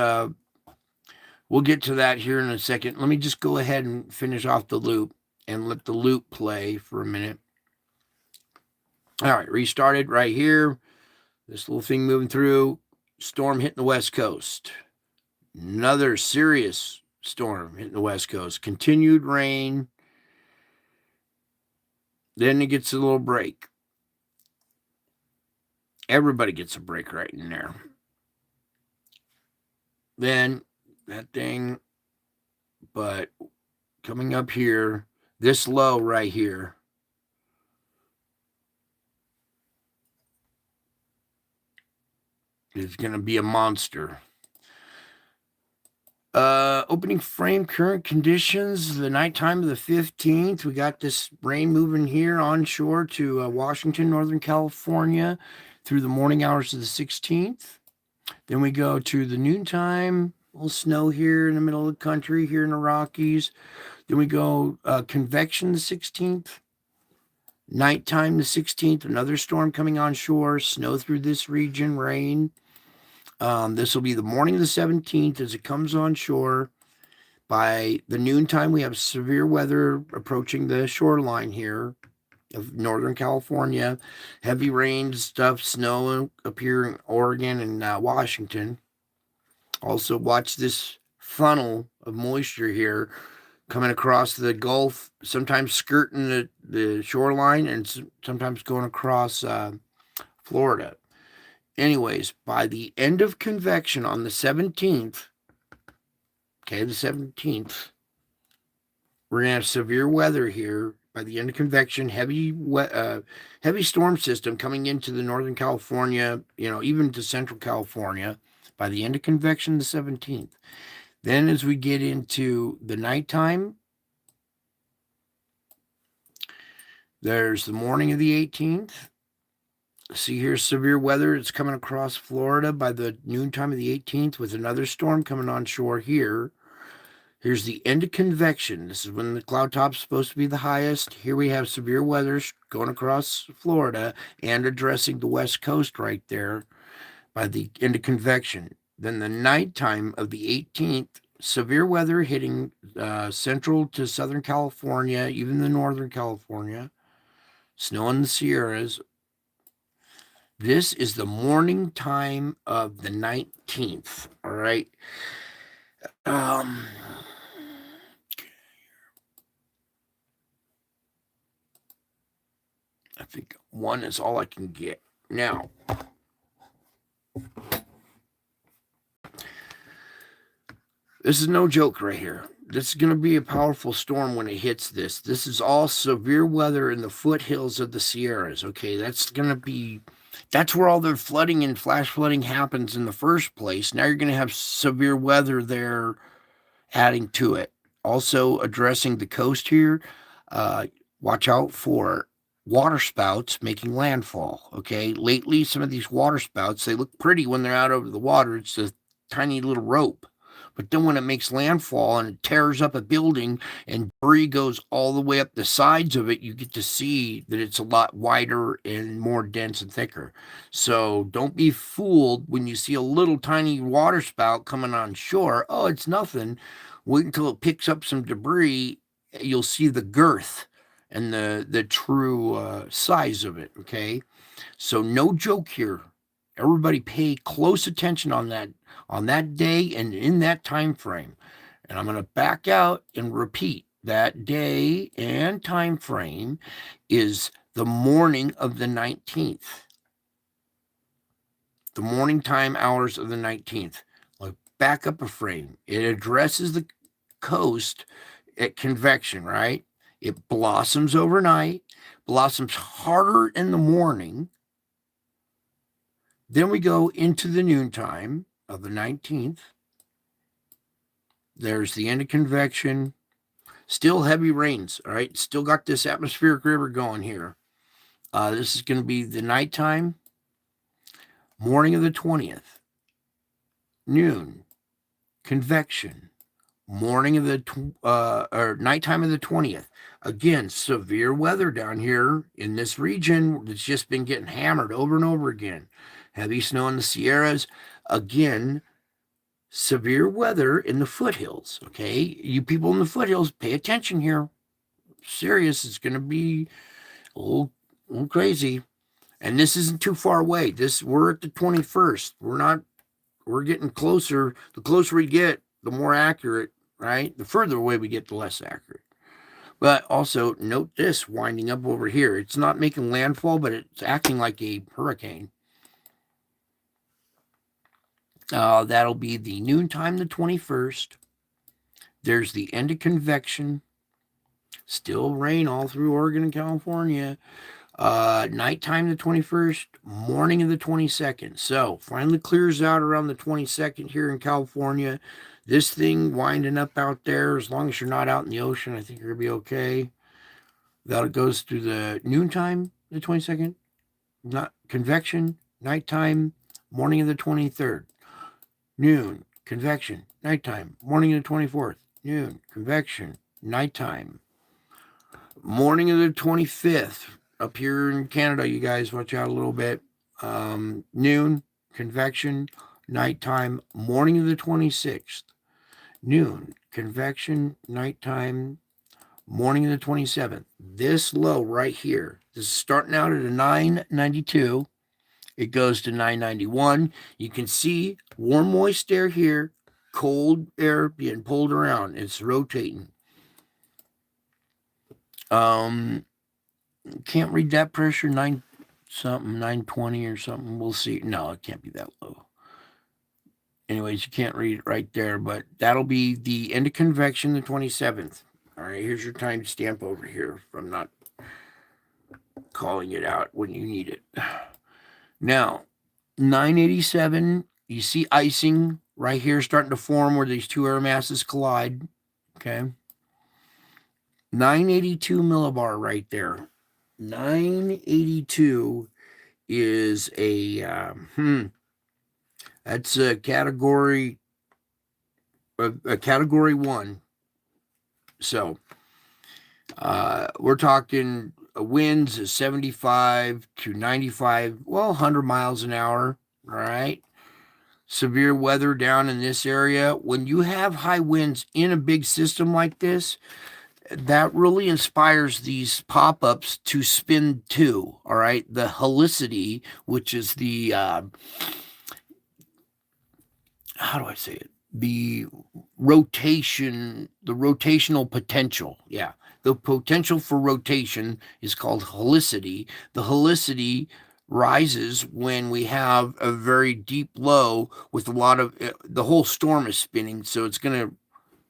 we'll get to that here in a second. Let me just go ahead and finish off the loop and let the loop play for a minute. All right, restarted right here. This little thing moving through. Storm hitting the West Coast. Another serious storm hitting the West Coast. Continued rain. Then it gets a little break. Everybody gets a break right in there. Then that thing, but coming up here, this low right here. Is going to be a monster. Opening frame current conditions, the nighttime of the 15th. We got this rain moving here onshore to Washington, Northern California through the morning hours of the 16th. Then we go to the noontime, a little snow here in the middle of the country, here in the Rockies. Then we go convection the 16th. Nighttime the 16th, another storm coming onshore, snow through this region, rain. This will be the morning of the 17th as it comes onshore. By the noontime, we have severe weather approaching the shoreline here of Northern California. Heavy rain stuff, snow up here in Oregon and Washington. Also, watch this funnel of moisture here coming across the Gulf, sometimes skirting the shoreline and sometimes going across Florida. Anyways, by the end of convection on the 17th, okay, the 17th, we're going to have severe weather here. By the end of convection, heavy storm system coming into the Northern California, even to Central California. By the end of convection, the 17th. Then as we get into the nighttime, there's the morning of the 18th. See here, severe weather. It's coming across Florida by the noontime of the 18th with another storm coming onshore here. Here's the end of convection. This is when the cloud top's supposed to be the highest. Here we have severe weather going across Florida and addressing the West Coast right there by the end of convection. Then the nighttime of the 18th, severe weather hitting Central to Southern California, even the Northern California. Snow in the Sierras. This is the morning time of the 19th, all right? I think 1 is all I can get. Now, this is no joke right here. This is going to be a powerful storm when it hits this. This is all severe weather in the foothills of the Sierras, okay? That's going to be That's where all the flooding and flash flooding happens in the first place. Now you're going to have severe weather there adding to it. Also, addressing the coast here, uh, watch out for water spouts making landfall. Okay, lately some of these water spouts, they look pretty when they're out over the water. It's a tiny little rope, but then when it makes landfall and it tears up a building and debris goes all the way up the sides of it, you get to see that it's a lot wider and more dense and thicker. So don't be fooled when you see a little tiny water spout coming on shore. Oh, it's nothing. Wait until it picks up some debris. You'll see the girth and the true size of it. Okay, so no joke here. Everybody pay close attention on that day and in that time frame. And I'm going to back out and repeat that day and time frame is the morning of the 19th. The morning time hours of the 19th. Like back up a frame. It addresses the coast at convection, right? It blossoms overnight, blossoms harder in the morning. Then we go into the noontime of the 19th. There's the end of convection. Still heavy rains, all right? Still got this atmospheric river going here. This is going to be the nighttime, morning of the 20th, noon, convection, morning of the or nighttime of the 20th. Again, severe weather down here in this region. It's just been getting hammered over and over again. Heavy snow in the Sierras. Again, severe weather in the foothills. Okay, you people in the foothills, pay attention here. Serious, it's going to be a little crazy. And this isn't too far away. We're at the 21st. We're getting closer. The closer we get, the more accurate, right? The further away we get, the less accurate. But also note this winding up over here. It's not making landfall, but it's acting like a hurricane. That'll be the noontime, the 21st. There's the end of convection. Still rain all through Oregon and California. Nighttime, the 21st. Morning of the 22nd. So finally clears out around the 22nd here in California. This thing winding up out there, as long as you're not out in the ocean, I think you're going to be okay. That goes through the noontime, the 22nd. Not convection, nighttime, morning of the 23rd. Noon, convection, nighttime, morning of the 24th, noon, convection, nighttime. Morning of the 25th, up here in Canada, you guys watch out a little bit. Noon, convection, nighttime, morning of the 26th, noon, convection, nighttime, morning of the 27th. This low right here, this is starting out at a 992. It goes to 991. You can see warm, moist air here, cold air being pulled around. It's rotating. Can't read that pressure, 920 or something. We'll see. No, it can't be that low. Anyways, you can't read it right there, but that'll be the end of convection, the 27th. All right, here's your timestamp over here. I'm not calling it out when you need it. Now, 987, you see icing right here starting to form where these two air masses collide. Okay. 982 millibar right there. 982 is that's a category 1. So we're talking winds of 75 to 95, 100 miles an hour. All right. Severe weather down in this area. When you have high winds in a big system like this, that really inspires these pop-ups to spin too. All right. The helicity, which is the, how do I say it? The rotational potential. Yeah. The potential for rotation is called helicity. The helicity rises when we have a very deep low with a lot of, the whole storm is spinning, so it's going to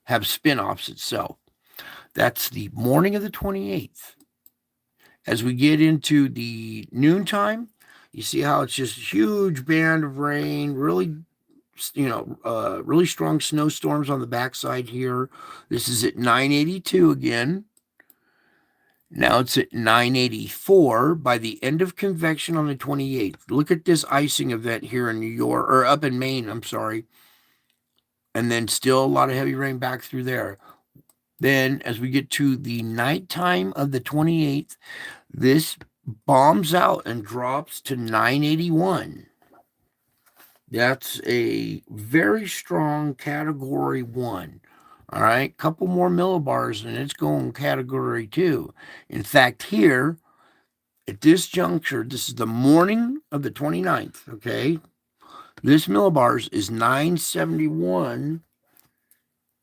have spin-offs itself. That's the morning of the 28th. As we get into the noontime, You see how it's just a huge band of rain, really, really strong snowstorms on the backside here. This is at 982 again. Now it's at 984 by the end of convection on the 28th. Look at this icing event here in New York, or up in Maine, I'm sorry. And then still a lot of heavy rain back through there. Then as we get to the nighttime of the 28th, this bombs out and drops to 981. That's a very strong category 1. All right, couple more millibars and it's going category 2. In fact, here at this juncture, this is the morning of the 29th, okay? This millibars is 971,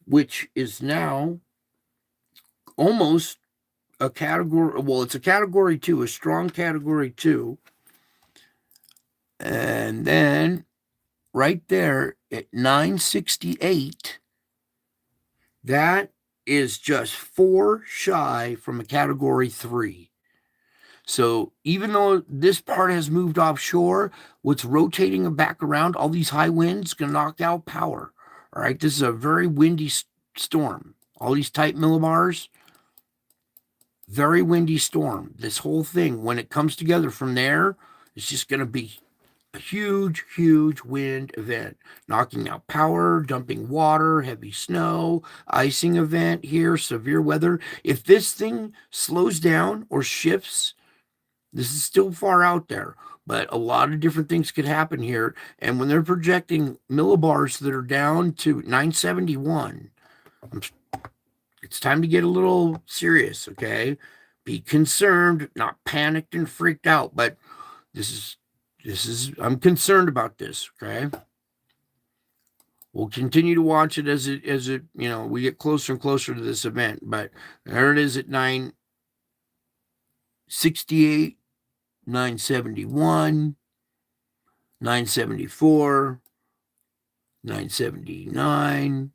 which is now almost a category, well, it's a category 2, a strong category 2. And then right there at 968, that is just 4 shy from a category 3. So even though this part has moved offshore, what's rotating back around, all these high winds can knock out power. All right, this is a very windy storm. All these tight millibars, very windy storm. This whole thing, when it comes together from there, it's just going to be a huge, huge wind event, knocking out power, dumping water, heavy snow, icing event here, severe weather. If this thing slows down or shifts, this is still far out there, but a lot of different things could happen here. And when they're projecting millibars that are down to 971, it's time to get a little serious, okay? Be concerned, not panicked and freaked out, but this is I'm concerned about this, okay? We'll continue to watch it as it we get closer and closer to this event, but there it is at 968, 971, 974, 979,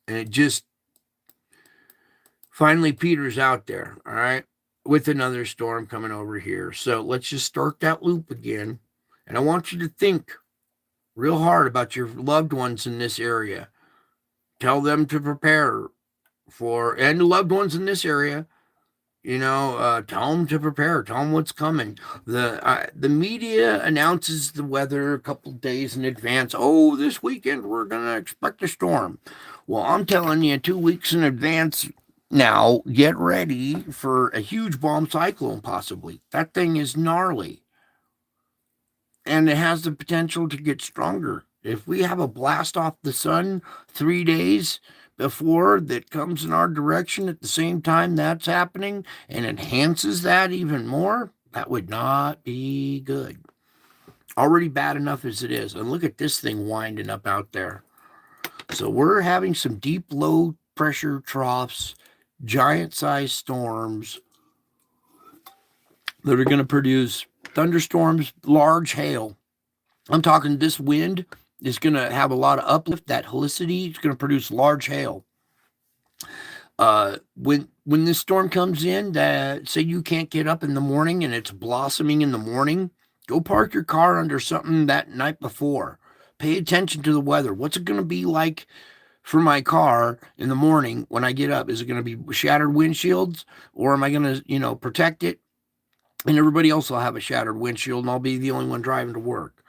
and it just finally peters out there, all right, with another storm coming over here. So let's just start that loop again. And I want you to think real hard about your loved ones in this area. Tell them to prepare for, and loved ones in this area, tell them to prepare. Tell them what's coming. The media announces the weather a couple days in advance. Oh, this weekend we're going to expect a storm. Well, I'm telling you 2 weeks in advance now, get ready for a huge bomb cyclone possibly. That thing is gnarly. And it has the potential to get stronger. If we have a blast off the sun 3 days before that comes in our direction at the same time that's happening and enhances that even more, that would not be good. Already bad enough as it is. And look at this thing winding up out there. So we're having some deep low pressure troughs, giant-sized storms that are going to produce thunderstorms, large hail. I'm talking this wind is going to have a lot of uplift. That helicity is going to produce large hail. When this storm comes in, say you can't get up in the morning and it's blossoming in the morning, go park your car under something that night before. Pay attention to the weather. What's it going to be like for my car in the morning when I get up? Is it going to be shattered windshields, or am I going to, protect it? And everybody else will have a shattered windshield and I'll be the only one driving to work.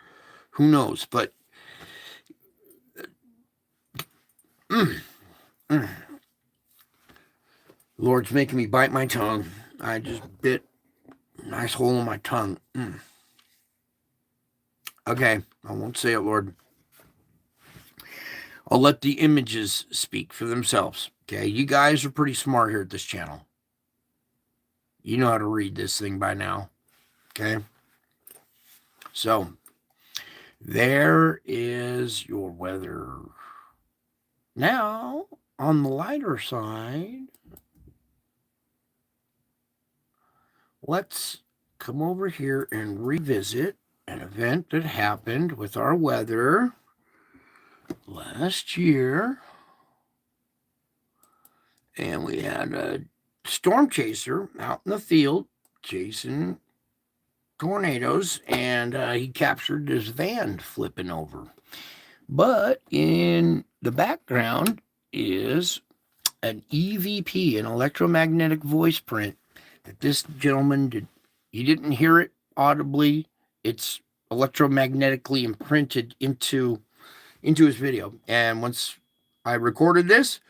Who knows? But Lord's making me bite my tongue. I just bit a nice hole in my tongue. Okay, I won't say it, Lord. I'll let the images speak for themselves. Okay, you guys are pretty smart here at this channel. You know how to read this thing by now. Okay, so there is your weather. Now, on the lighter side, let's come over here and revisit an event that happened with our weather last year. And we had a storm chaser out in the field chasing tornadoes, and he captured this van flipping over. But in the background is an EVP, an electromagnetic voice print that this gentleman did. You didn't hear it audibly. It's electromagnetically imprinted into his video. And once I recorded this,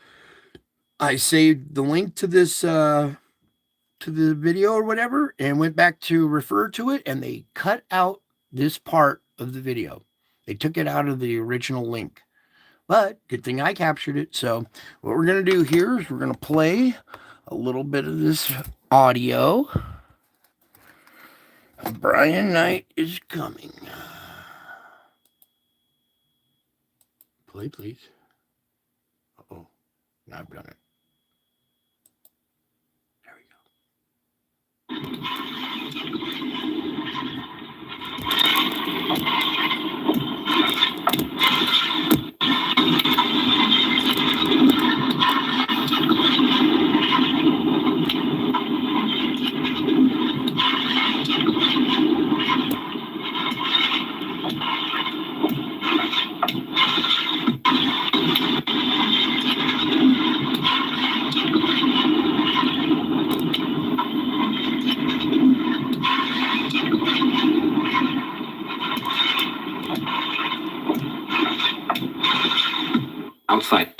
I saved the link to this to the video or whatever and went back to refer to it, and they cut out this part of the video. They took it out of the original link. But good thing I captured it. So what we're going to do here is we're going to play a little bit of this audio. Brian Knight is coming. Play, please. Uh-oh. Now I've done it. There we go. Outside.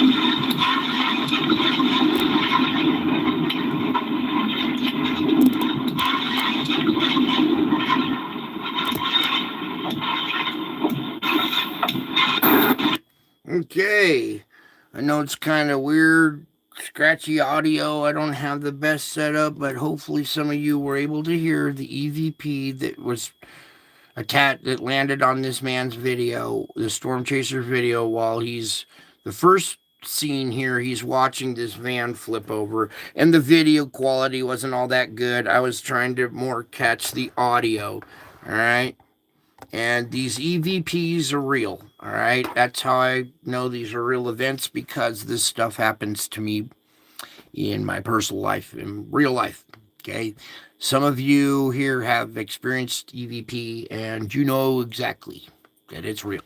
Okay. I know it's kind of weird, scratchy audio. I don't have the best setup, but hopefully some of you were able to hear the EVP that was that landed on this man's video, the Storm Chaser video, while he's the first scene here, he's watching this van flip over, and the video quality wasn't all that good. I was trying to more catch the audio. All right. And these EVPs are real. All right. That's how I know these are real events, because this stuff happens to me in my personal life, in real life. Okay. Some of you here have experienced EVP, and you know exactly that it's real.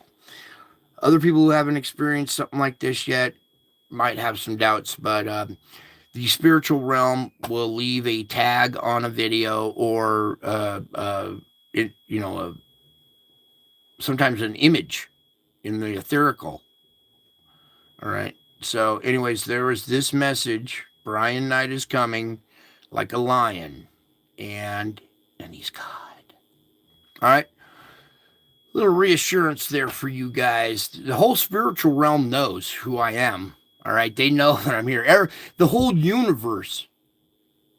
Other people who haven't experienced something like this yet might have some doubts, but the spiritual realm will leave a tag on a video, or sometimes an image in the etherical. All right. So anyways, there was this message: Brian Knight is coming like a lion, and he's God. All right. Little reassurance there for you guys. The whole spiritual realm knows who I am. All right. They know that I'm here. The whole universe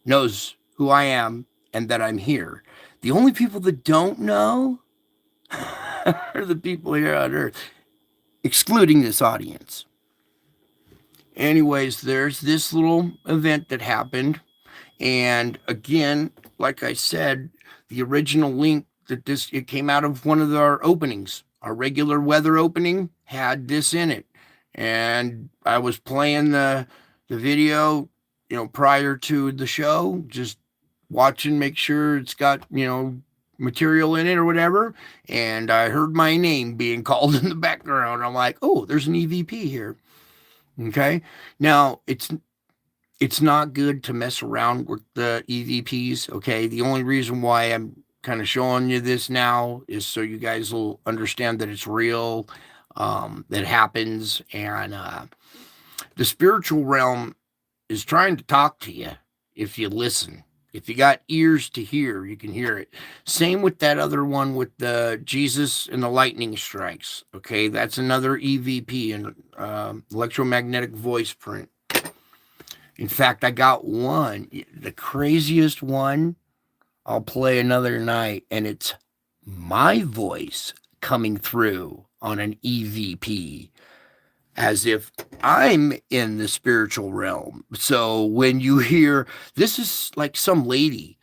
knows who I am and that I'm here. The only people that don't know are the people here on Earth, excluding this audience. Anyways, there's this little event that happened. And again, like I said, the original link that it came out of one of our openings. Our regular weather opening had this in it. And I was playing the video, prior to the show, just watching, make sure it's got, material in it or whatever. And I heard my name being called in the background. I'm like, oh, there's an EVP here. Okay. Now it's not good to mess around with the EVPs. Okay. The only reason why I'm kind of showing you this now is so you guys will understand that it's real, that happens. And the spiritual realm is trying to talk to you if you listen. If you got ears to hear, you can hear it. Same with that other one with the Jesus and the lightning strikes. Okay, that's another EVP, and electromagnetic voice print. In fact, I got one, the craziest one. I'll play another night, and it's my voice coming through on an EVP, as if I'm in the spiritual realm. So when you hear, this is like some lady.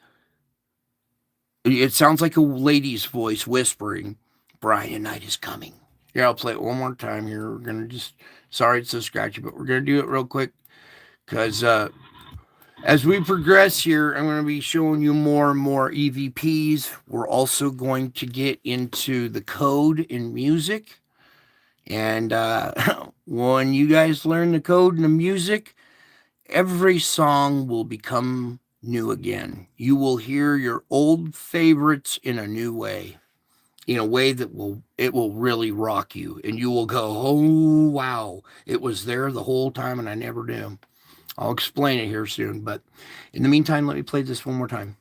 It sounds like a lady's voice whispering, Brian Knight is coming. Here, I'll play it one more time here. We're going to sorry it's so scratchy, but we're going to do it real quick, because As we progress here, I'm going to be showing you more and more EVPs. We're also going to get into the code in music. And when you guys learn the code in the music, every song will become new again. You will hear your old favorites in a new way, in a way that will really rock you, and you will go, "Oh wow, it was there the whole time, and I never knew." I'll explain it here soon, but in the meantime, let me play this one more time.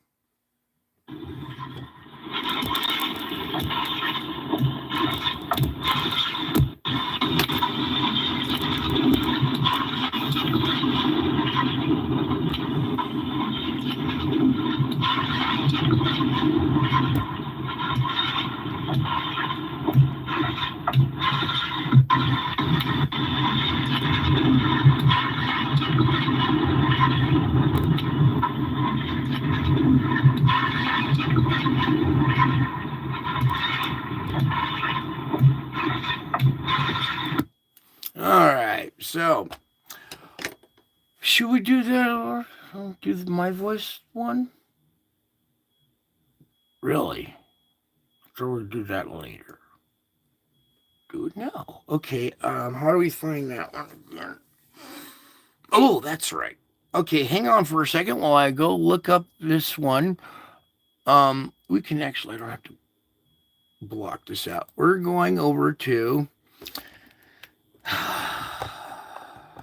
All right, so should we do that or do my voice one? Really? So we'll do that later. Do it now. Okay, how do we find that one again? Oh, that's right. Okay, hang on for a second while I go look up this one. We can actually, I don't have to block this out. We're going over to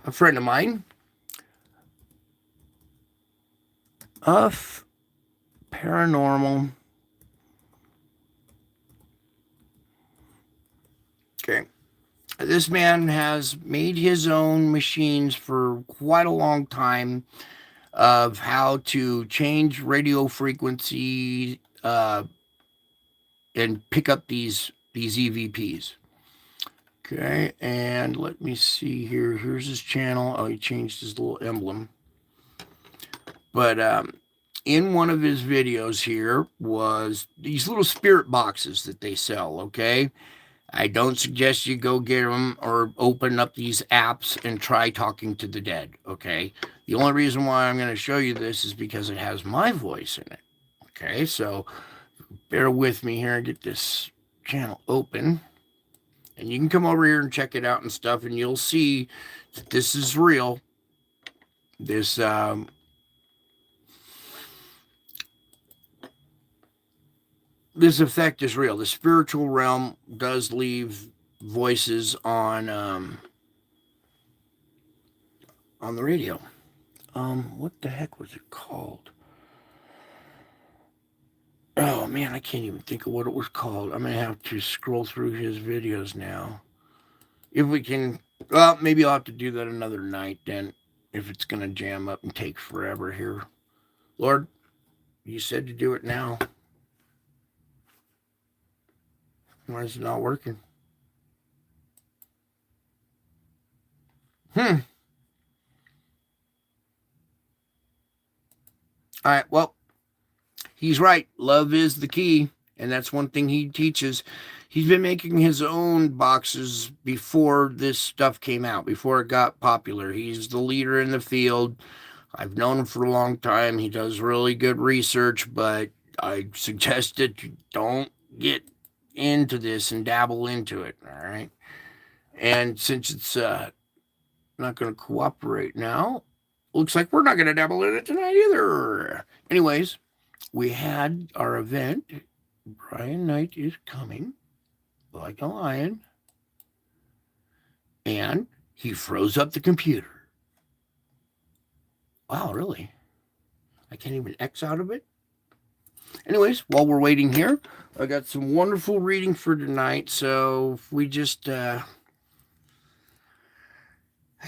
a friend of mine, of paranormal. Okay. This man has made his own machines for quite a long time of how to change radio frequency and pick up these EVPs. Okay, and let me see here. Here's his channel. Oh, he changed his little emblem. But in one of his videos here was these little spirit boxes that they sell, okay? I don't suggest you go get them or open up these apps and try talking to the dead, okay? The only reason why I'm going to show you this is because it has my voice in it, okay? So bear with me here and get this channel open. And you can come over here and check it out and stuff, and you'll see that this is real. This this effect is real. The spiritual realm does leave voices on the radio. What the heck was it called? Oh man, I can't even think of what it was called. I'm gonna have to scroll through his videos now. If we can, well, maybe I'll have to do that another night then, if it's gonna jam up and take forever here. Lord, you said to do it now. Why is it not working? All right, well, he's right. Love is the key, and that's one thing he teaches. He's been making his own boxes before this stuff came out, before it got popular. He's the leader in the field. I've known him for a long time. He does really good research, but I suggest that you don't get into this and dabble into it, all right? And since it's not going to cooperate now, looks like we're not going to dabble in it tonight either. Anyways, we had our event. Brian Knight is coming like a lion. And he froze up the computer. Wow, really? I can't even X out of it? Anyways, while we're waiting here, I got some wonderful reading for tonight. So if we just, I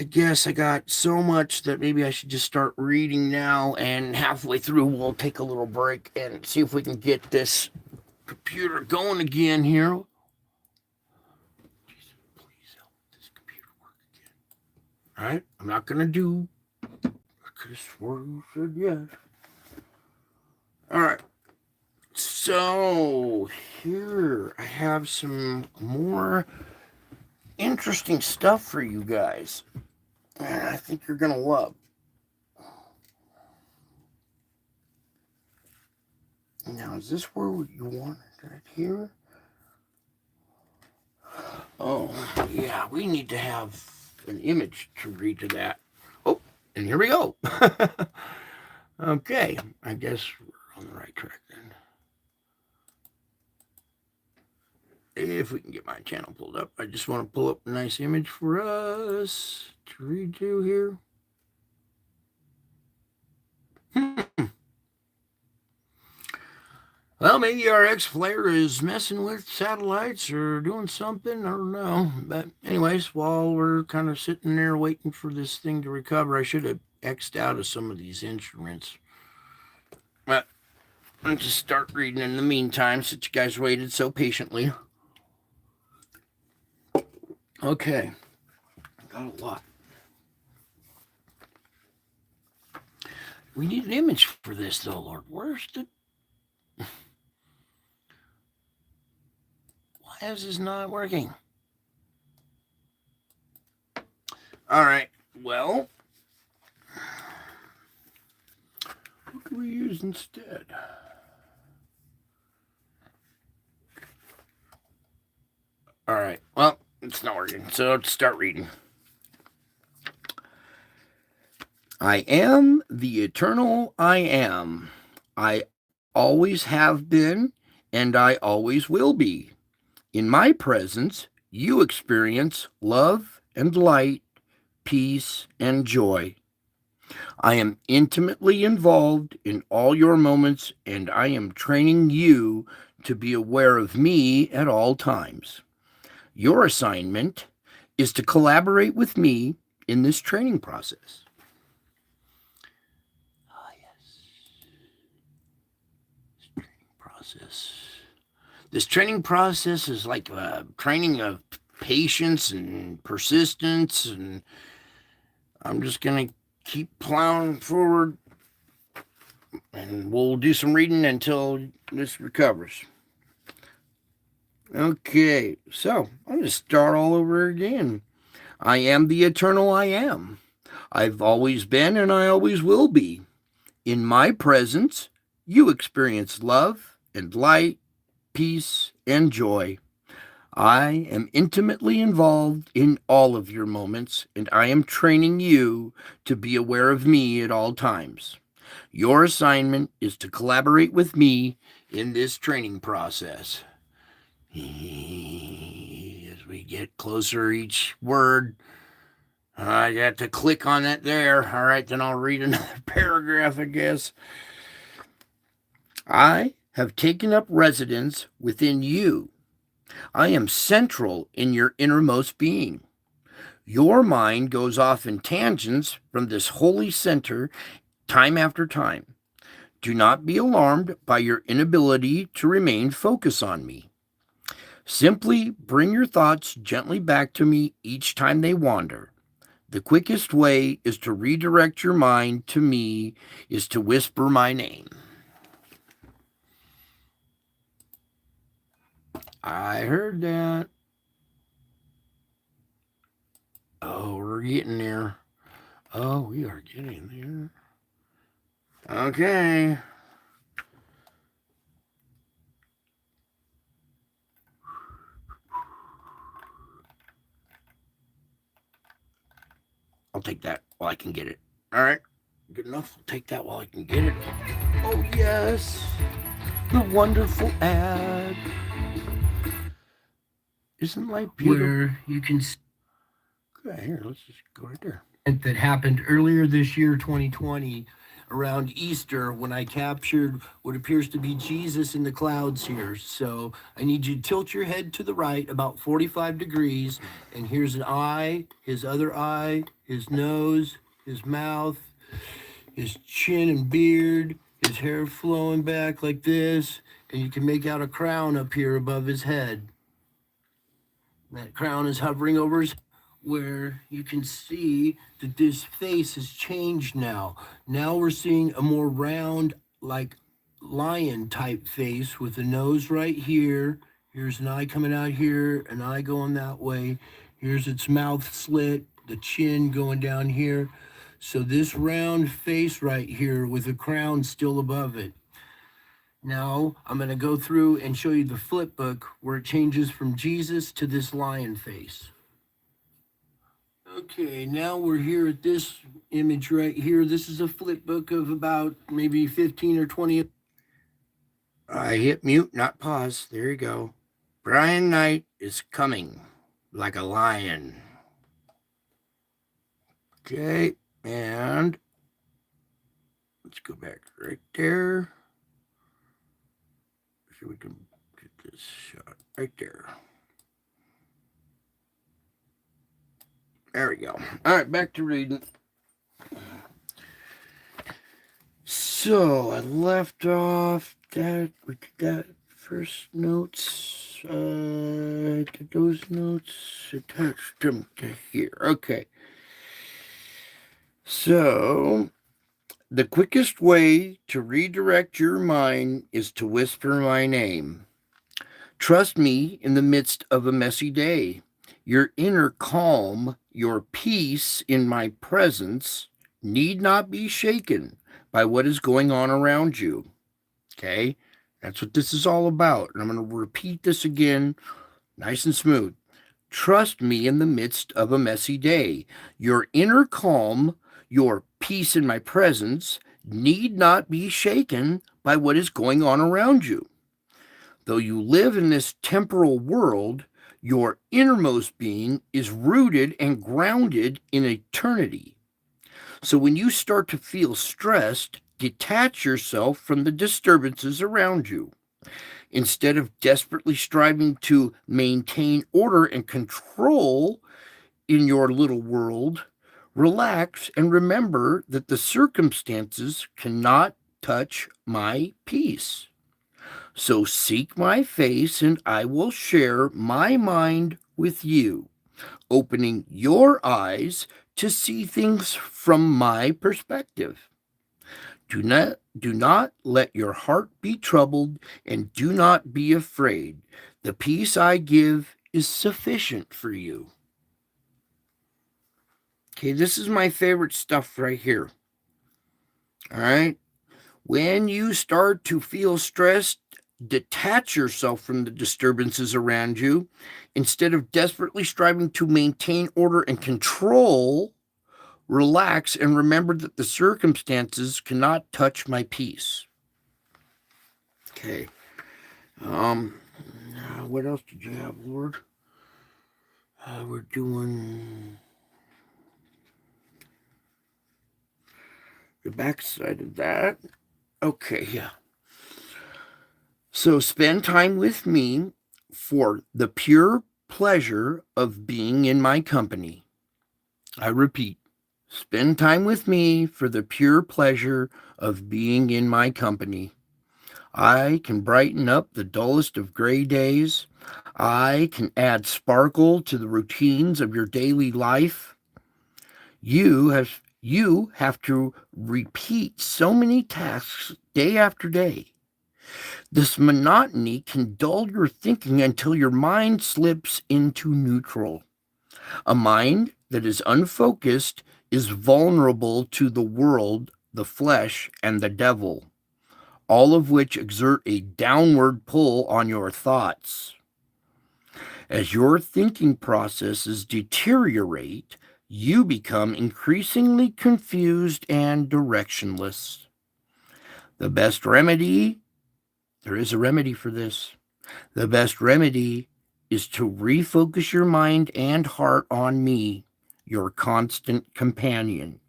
guess I got so much that maybe I should just start reading now. And halfway through, we'll take a little break and see if we can get this computer going again here. Please help this computer work again. All right, I'm not going to do. I could have sworn you said yes. All right. So here I have some more interesting stuff for you guys, and I think you're gonna love. Now, is this where you want it right here? Oh, yeah, we need to have an image to read to that. Oh, and here we go. Okay, I guess we're on the right track then. If we can get my channel pulled up, I just want to pull up a nice image for us to read to here. Well, maybe our ex-player is messing with satellites or doing something. I don't know. But anyways, while we're kind of sitting there waiting for this thing to recover, I should have X'd out of some of these instruments. But I'll just start reading in the meantime, since you guys waited so patiently. Okay. I got a lot. We need an image for this, though, Lord. Where's the... Why is this not working? All right. Well, what can we use instead? All right. Well, it's not working. So let's start reading. I am the eternal I am. I always have been, and I always will be. In my presence, you experience love and light, peace and joy. I am intimately involved in all your moments, and I am training you to be aware of me at all times. Your assignment is to collaborate with me in this training process. Ah, yes. This training process is like training of patience and persistence, and I'm just going to keep plowing forward, and we'll do some reading until this recovers. Okay, so I'm going to start all over again. I am the eternal I am. I've always been and I always will be. In my presence, you experience love and light, peace and joy. I am intimately involved in all of your moments, and I am training you to be aware of me at all times. Your assignment is to collaborate with me in this training process. As we get closer each word, I got to click on that there. All right, then I'll read another paragraph, I guess. I have taken up residence within you. I am central in your innermost being. Your mind goes off in tangents from this holy center time after time. Do not be alarmed by your inability to remain focused on me. Simply bring your thoughts gently back to me each time they wander. The quickest way is to redirect your mind to me, is to whisper my name. I heard that. Oh, we're getting there. Oh, we are getting there. Okay. I'll take that while I can get it. All right. Good enough. I'll take that while I can get it. Oh, yes. The wonderful ad. Isn't life beautiful? Where you can... Okay, here, let's just go right there. That happened earlier this year, 2020, around Easter, when I captured what appears to be Jesus in the clouds here. So I need you to tilt your head to the right about 45 degrees, and here's an eye, his other eye, his nose, his mouth, his chin and beard, his hair flowing back like this, and you can make out a crown up here above his head. That crown is hovering over his, where you can see that this face has changed now. Now we're seeing a more round, like lion type face with the nose right here. Here's an eye coming out here, an eye going that way. Here's its mouth slit, the chin going down here. So this round face right here with a crown still above it. Now I'm going to go through and show you the flip book where it changes from Jesus to this lion face. Okay, now we're here at this image right here. This is a flip book of about maybe 15 or 20. I hit mute, not pause. There you go. Brian Knight is coming like a lion. Okay, and let's go back right there. So we can get this shot right there. There we go. All right, back to reading. So I left off that we did that first notes. Did those notes attached them to here? Okay. So the quickest way to redirect your mind is to whisper my name. Trust me in the midst of a messy day. Your inner calm, your peace in my presence need not be shaken by what is going on around you. Okay? That's what this is all about. And I'm going to repeat this again, nice and smooth. Trust me in the midst of a messy day. Your inner calm, your peace in my presence need not be shaken by what is going on around you. Though you live in this temporal world, your innermost being is rooted and grounded in eternity. So when you start to feel stressed, detach yourself from the disturbances around you. Instead of desperately striving to maintain order and control in your little world, relax and remember that the circumstances cannot touch my peace. So seek my face, and I will share my mind with you, opening your eyes to see things from my perspective. Do not let your heart be troubled, and do not be afraid. The peace I give is sufficient for you. Okay, this is my favorite stuff right here. All right. When you start to feel stressed, detach yourself from the disturbances around you. Instead of desperately striving to maintain order and control, relax and remember that the circumstances cannot touch my peace. Okay. Um, what else did you have, Lord? We're doing the backside of that. Okay, yeah. So spend time with me for the pure pleasure of being in my company. I repeat, spend time with me for the pure pleasure of being in my company. I can brighten up the dullest of gray days. I can add sparkle to the routines of your daily life. You have to repeat so many tasks day after day. This monotony can dull your thinking until your mind slips into neutral. A mind that is unfocused is vulnerable to the world, the flesh, and the devil, all of which exert a downward pull on your thoughts. As your thinking processes deteriorate, you become increasingly confused and directionless. The best remedy, there is a remedy for this. The best remedy is to refocus your mind and heart on me, your constant companion.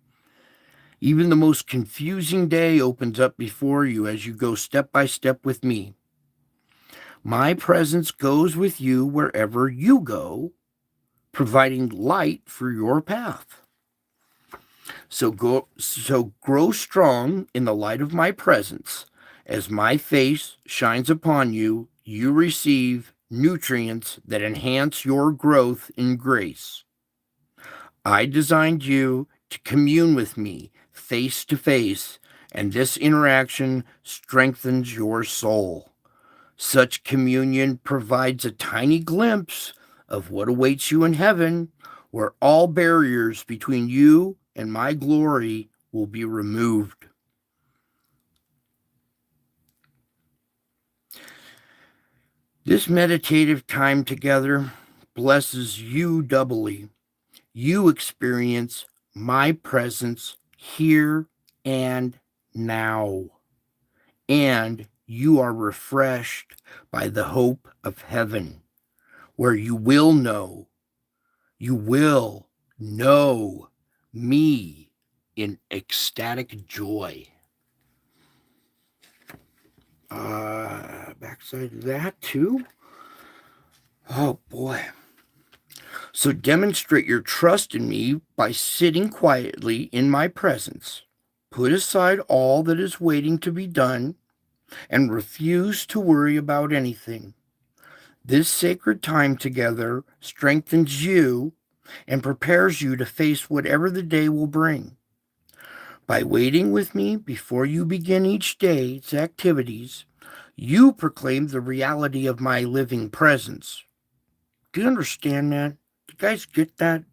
Even the most confusing day opens up before you as you go step by step with me. My presence goes with you wherever you go, providing light for your path. So grow strong in the light of my presence. As my face shines upon you, you receive nutrients that enhance your growth in grace. I designed you to commune with me face to face, and this interaction strengthens your soul. Such communion provides a tiny glimpse of what awaits you in heaven, where all barriers between you and my glory will be removed. This meditative time together blesses you doubly. You experience my presence here and now, and you are refreshed by the hope of heaven, where you will know me in ecstatic joy. Backside of that too. Oh boy. So demonstrate your trust in me by sitting quietly in my presence. Put aside all that is waiting to be done and refuse to worry about anything. This sacred time together strengthens you and prepares you to face whatever the day will bring. By waiting with me before you begin each day's activities, you proclaim the reality of my living presence. Do you understand that? Do you guys get that?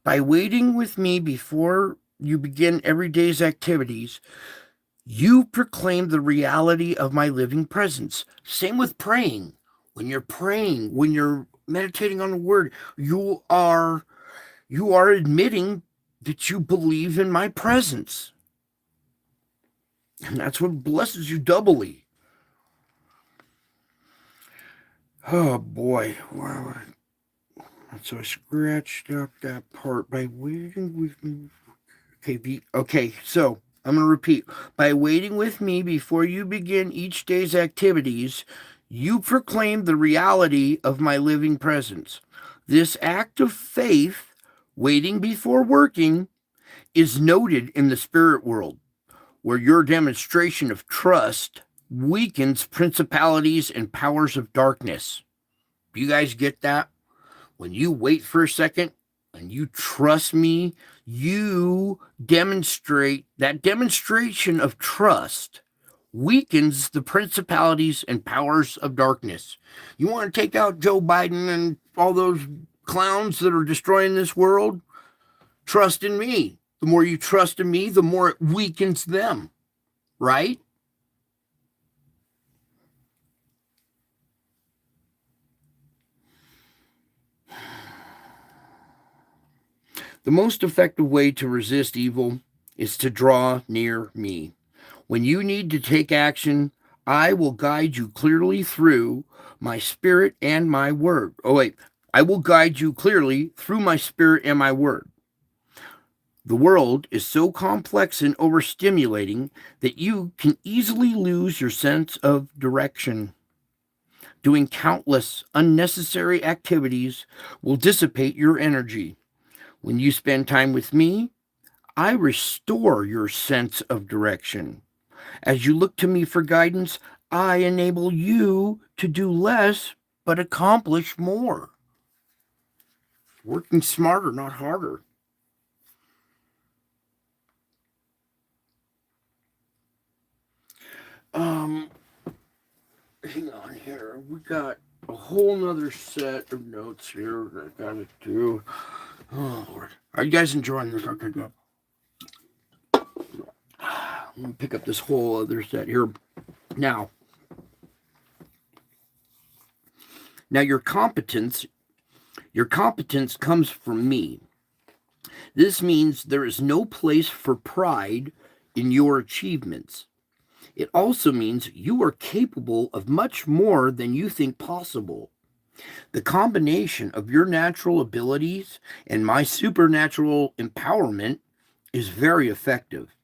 By waiting with me before you begin every day's activities, you proclaim the reality of my living presence. Same with praying. When you're praying, when you're meditating on the word, you are admitting that you believe in my presence. And that's what blesses you doubly. Oh boy. Wow. So I scratched out that part by waiting with me. Okay, so I'm going to repeat. By waiting with me before you begin each day's activities, you proclaim the reality of my living presence. This act of faith, waiting before working, is noted in the spirit world, where your demonstration of trust weakens principalities and powers of darkness. Do you guys get that? When you wait for a second and you trust me, you demonstrate that demonstration of trust weakens the principalities and powers of darkness. You want to take out Joe Biden and all those clowns that are destroying this world? Trust in me. The more you trust in me, the more it weakens them, right? The most effective way to resist evil is to draw near me. When you need to take action, I will guide you clearly through my spirit and my word. Oh, wait. I will guide you clearly through my spirit and my word. The world is so complex and overstimulating that you can easily lose your sense of direction. Doing countless unnecessary activities will dissipate your energy. When you spend time with me, I restore your sense of direction. As you look to me for guidance, I enable you to do less but accomplish more. Working smarter, not harder. Hang on here. We got a whole nother set of notes here that I gotta do. Oh Lord. Are you guys enjoying this? Okay, good. I'm gonna pick up this whole other set here. Now your competence comes from me. This means there is no place for pride in your achievements. It also means you are capable of much more than you think possible. The combination of your natural abilities and my supernatural empowerment is very effective.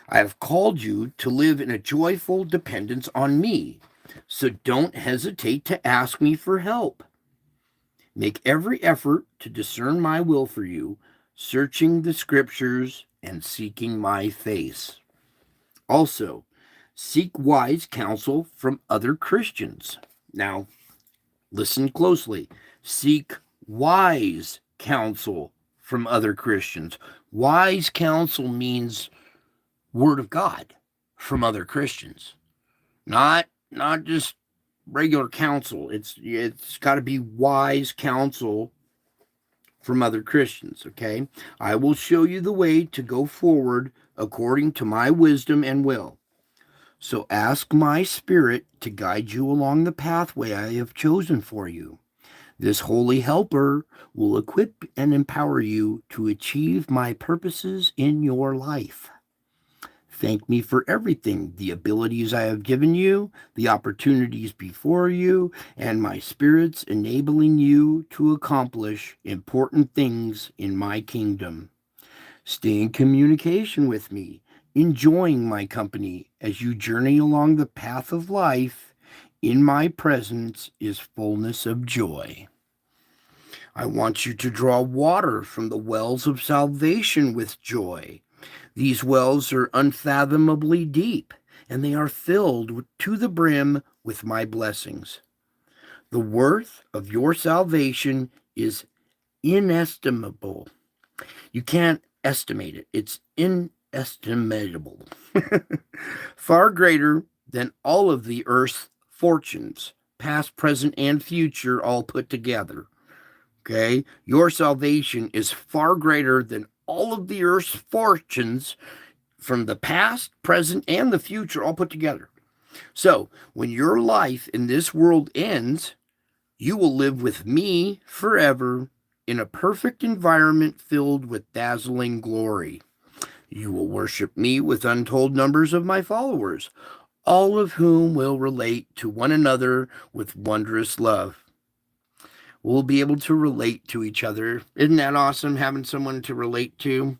I have called you to live in a joyful dependence on me, so don't hesitate to ask me for help. Make every effort to discern my will for you, searching the scriptures and seeking my face. Also, seek wise counsel from other Christians. Now, listen closely. Seek wise counsel from other Christians. Wise counsel means word of God from other Christians. Not just regular counsel. It's got to be wise counsel from other Christians, okay? I will show you the way to go forward according to my wisdom and will. So ask my Spirit to guide you along the pathway I have chosen for you. This holy helper will equip and empower you to achieve my purposes in your life. Thank me for everything, the abilities I have given you, the opportunities before you, and my spirits enabling you to accomplish important things in my kingdom. Stay in communication with me, enjoying my company as you journey along the path of life. In my presence is fullness of joy. I want you to draw water from the wells of salvation with joy. These wells are unfathomably deep, and they are filled to the brim with my blessings. The worth of your salvation is inestimable. You can't estimate it. It's inestimable. Far greater than all of the earth's fortunes, past, present, and future, all put together. Okay? Your salvation is far greater than all of the earth's fortunes from the past, present, and the future, all put together. So, when your life in this world ends, you will live with me forever in a perfect environment filled with dazzling glory. You will worship me with untold numbers of my followers, all of whom will relate to one another with wondrous love. We'll be able to relate to each other. Isn't that awesome, having someone to relate to?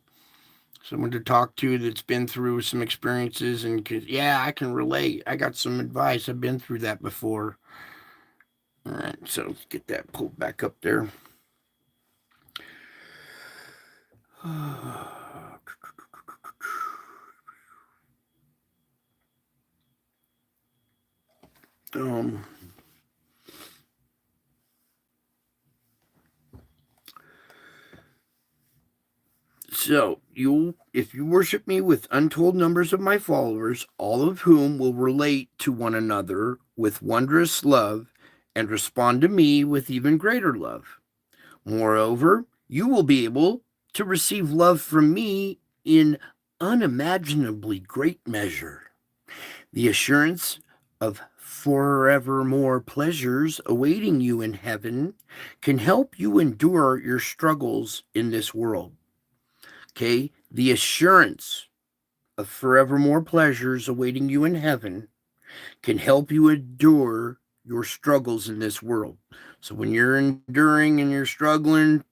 Someone to talk to that's been through some experiences and yeah, I can relate. I got some advice. I've been through that before. All right, so let's get that pulled back up there. Um, So, if you worship me with untold numbers of my followers, all of whom will relate to one another with wondrous love and respond to me with even greater love. Moreover, you will be able to receive love from me in unimaginably great measure. The assurance of forevermore pleasures awaiting you in heaven can help you endure your struggles in this world. Okay, the assurance of forevermore pleasures awaiting you in heaven can help you endure your struggles in this world. So when you're enduring and you're struggling,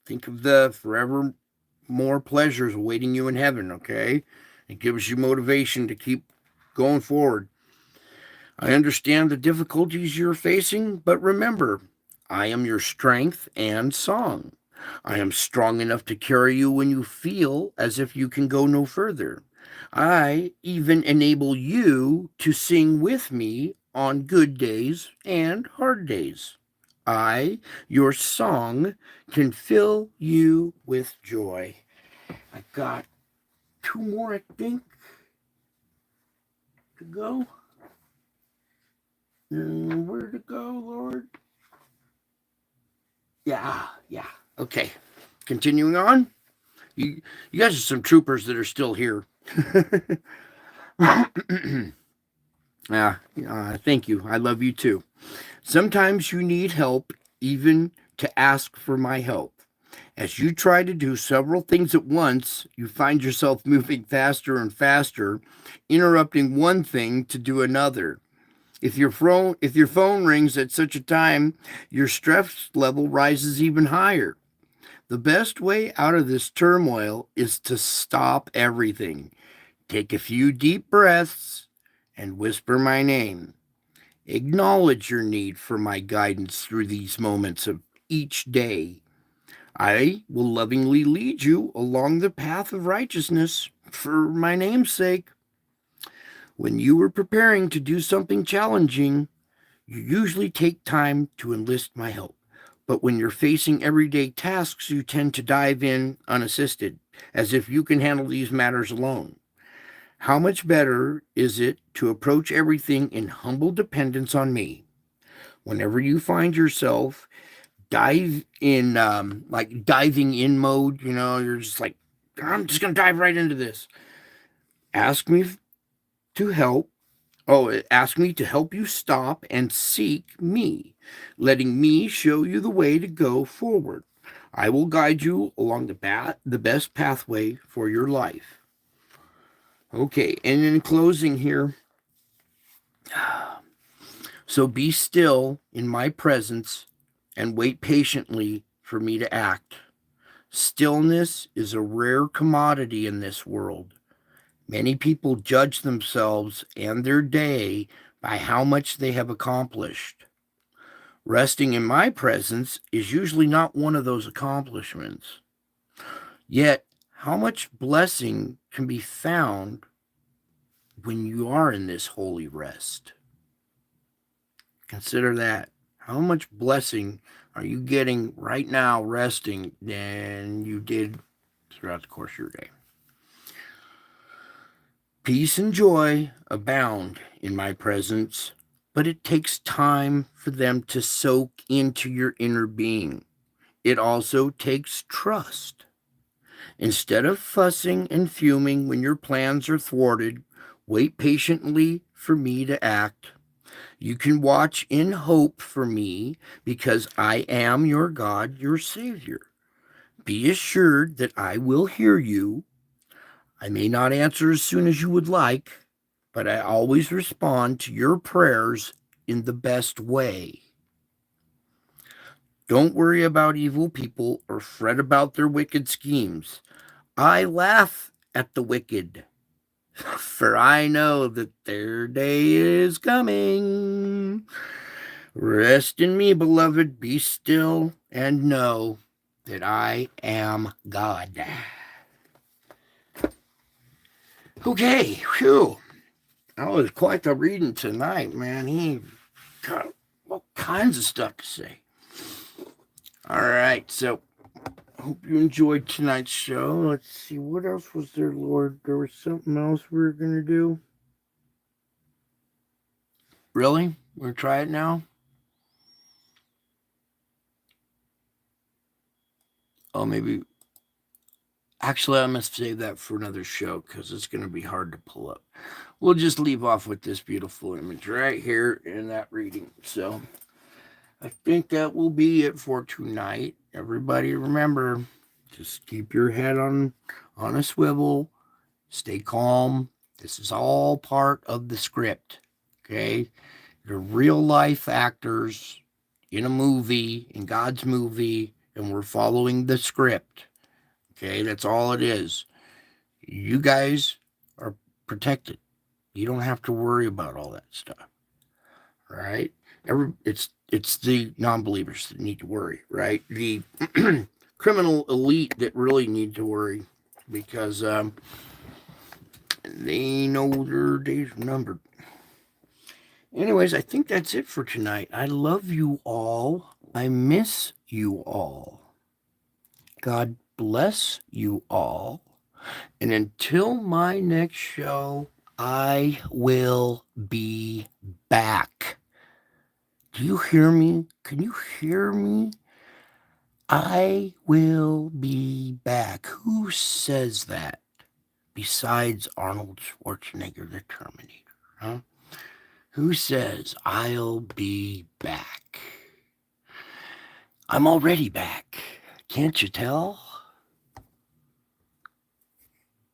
think of the forevermore pleasures awaiting you in heaven, okay? It gives you motivation to keep going forward. I understand the difficulties you're facing, but remember, I am your strength and song. I am strong enough to carry you when you feel as if you can go no further. I even enable you to sing with me on good days and hard days. I, your song, can fill you with joy. I got two more, I think, to go. Where to go, Lord? Yeah. Okay. Continuing on. You guys are some troopers that are still here. Thank you. I love you too. Sometimes you need help, even to ask for my help. As you try to do several things at once, you find yourself moving faster and faster, interrupting one thing to do another. If your phone rings at such a time, your stress level rises even higher. The best way out of this turmoil is to stop everything. Take a few deep breaths and whisper my name. Acknowledge your need for my guidance through these moments of each day. I will lovingly lead you along the path of righteousness for my name's sake. When you are preparing to do something challenging, you usually take time to enlist my help. But when you're facing everyday tasks, you tend to dive in unassisted, as if you can handle these matters alone. How much better is it to approach everything in humble dependence on me? Whenever you find yourself diving in mode, you're just like, I'm just going to dive right into this. Ask me to help Ask me to help you stop and seek me, letting me show you the way to go forward. I will guide you along the best pathway for your life. Okay, and in closing here, so be still in my presence and wait patiently for me to act. Stillness is a rare commodity in this world. Many people judge themselves and their day by how much they have accomplished. Resting in my presence is usually not one of those accomplishments. Yet, how much blessing can be found when you are in this holy rest? Consider that. How much blessing are you getting right now resting than you did throughout the course of your day? Peace and joy abound in my presence, but it takes time for them to soak into your inner being. It also takes trust. Instead of fussing and fuming when your plans are thwarted, wait patiently for me to act. You can watch in hope for me because I am your God, your Savior. Be assured that I will hear you. I may not answer as soon as you would like, but I always respond to your prayers in the best way. Don't worry about evil people or fret about their wicked schemes. I laugh at the wicked, for I know that their day is coming. Rest in me, beloved. Be still and know that I am God. Okay, whew. That was quite the reading tonight, man. He got all kinds of stuff to say. All right, so hope you enjoyed tonight's show. Let's see, what else was there, Lord? There was something else we were going to do. Really? We're going to try it now? Oh, maybe. Actually, I must save that for another show because it's going to be hard to pull up. We'll just leave off with this beautiful image right here in that reading. So I think that will be it for tonight. Everybody remember, just keep your head on a swivel. Stay calm. This is all part of the script. Okay? You're real life actors in a movie, in God's movie, and we're following the script. Okay, that's all it is. You guys are protected. You don't have to worry about all that stuff. All right? It's the non-believers that need to worry, right? The criminal elite that really need to worry because they know their days are numbered. Anyways, I think that's it for tonight. I love you all. I miss you all. God bless you all. And until my next show, I will be back. Do you hear me? Can you hear me? I will be back. Who says that besides Arnold Schwarzenegger, the Terminator? Huh? Who says I'll be back? I'm already back. Can't you tell?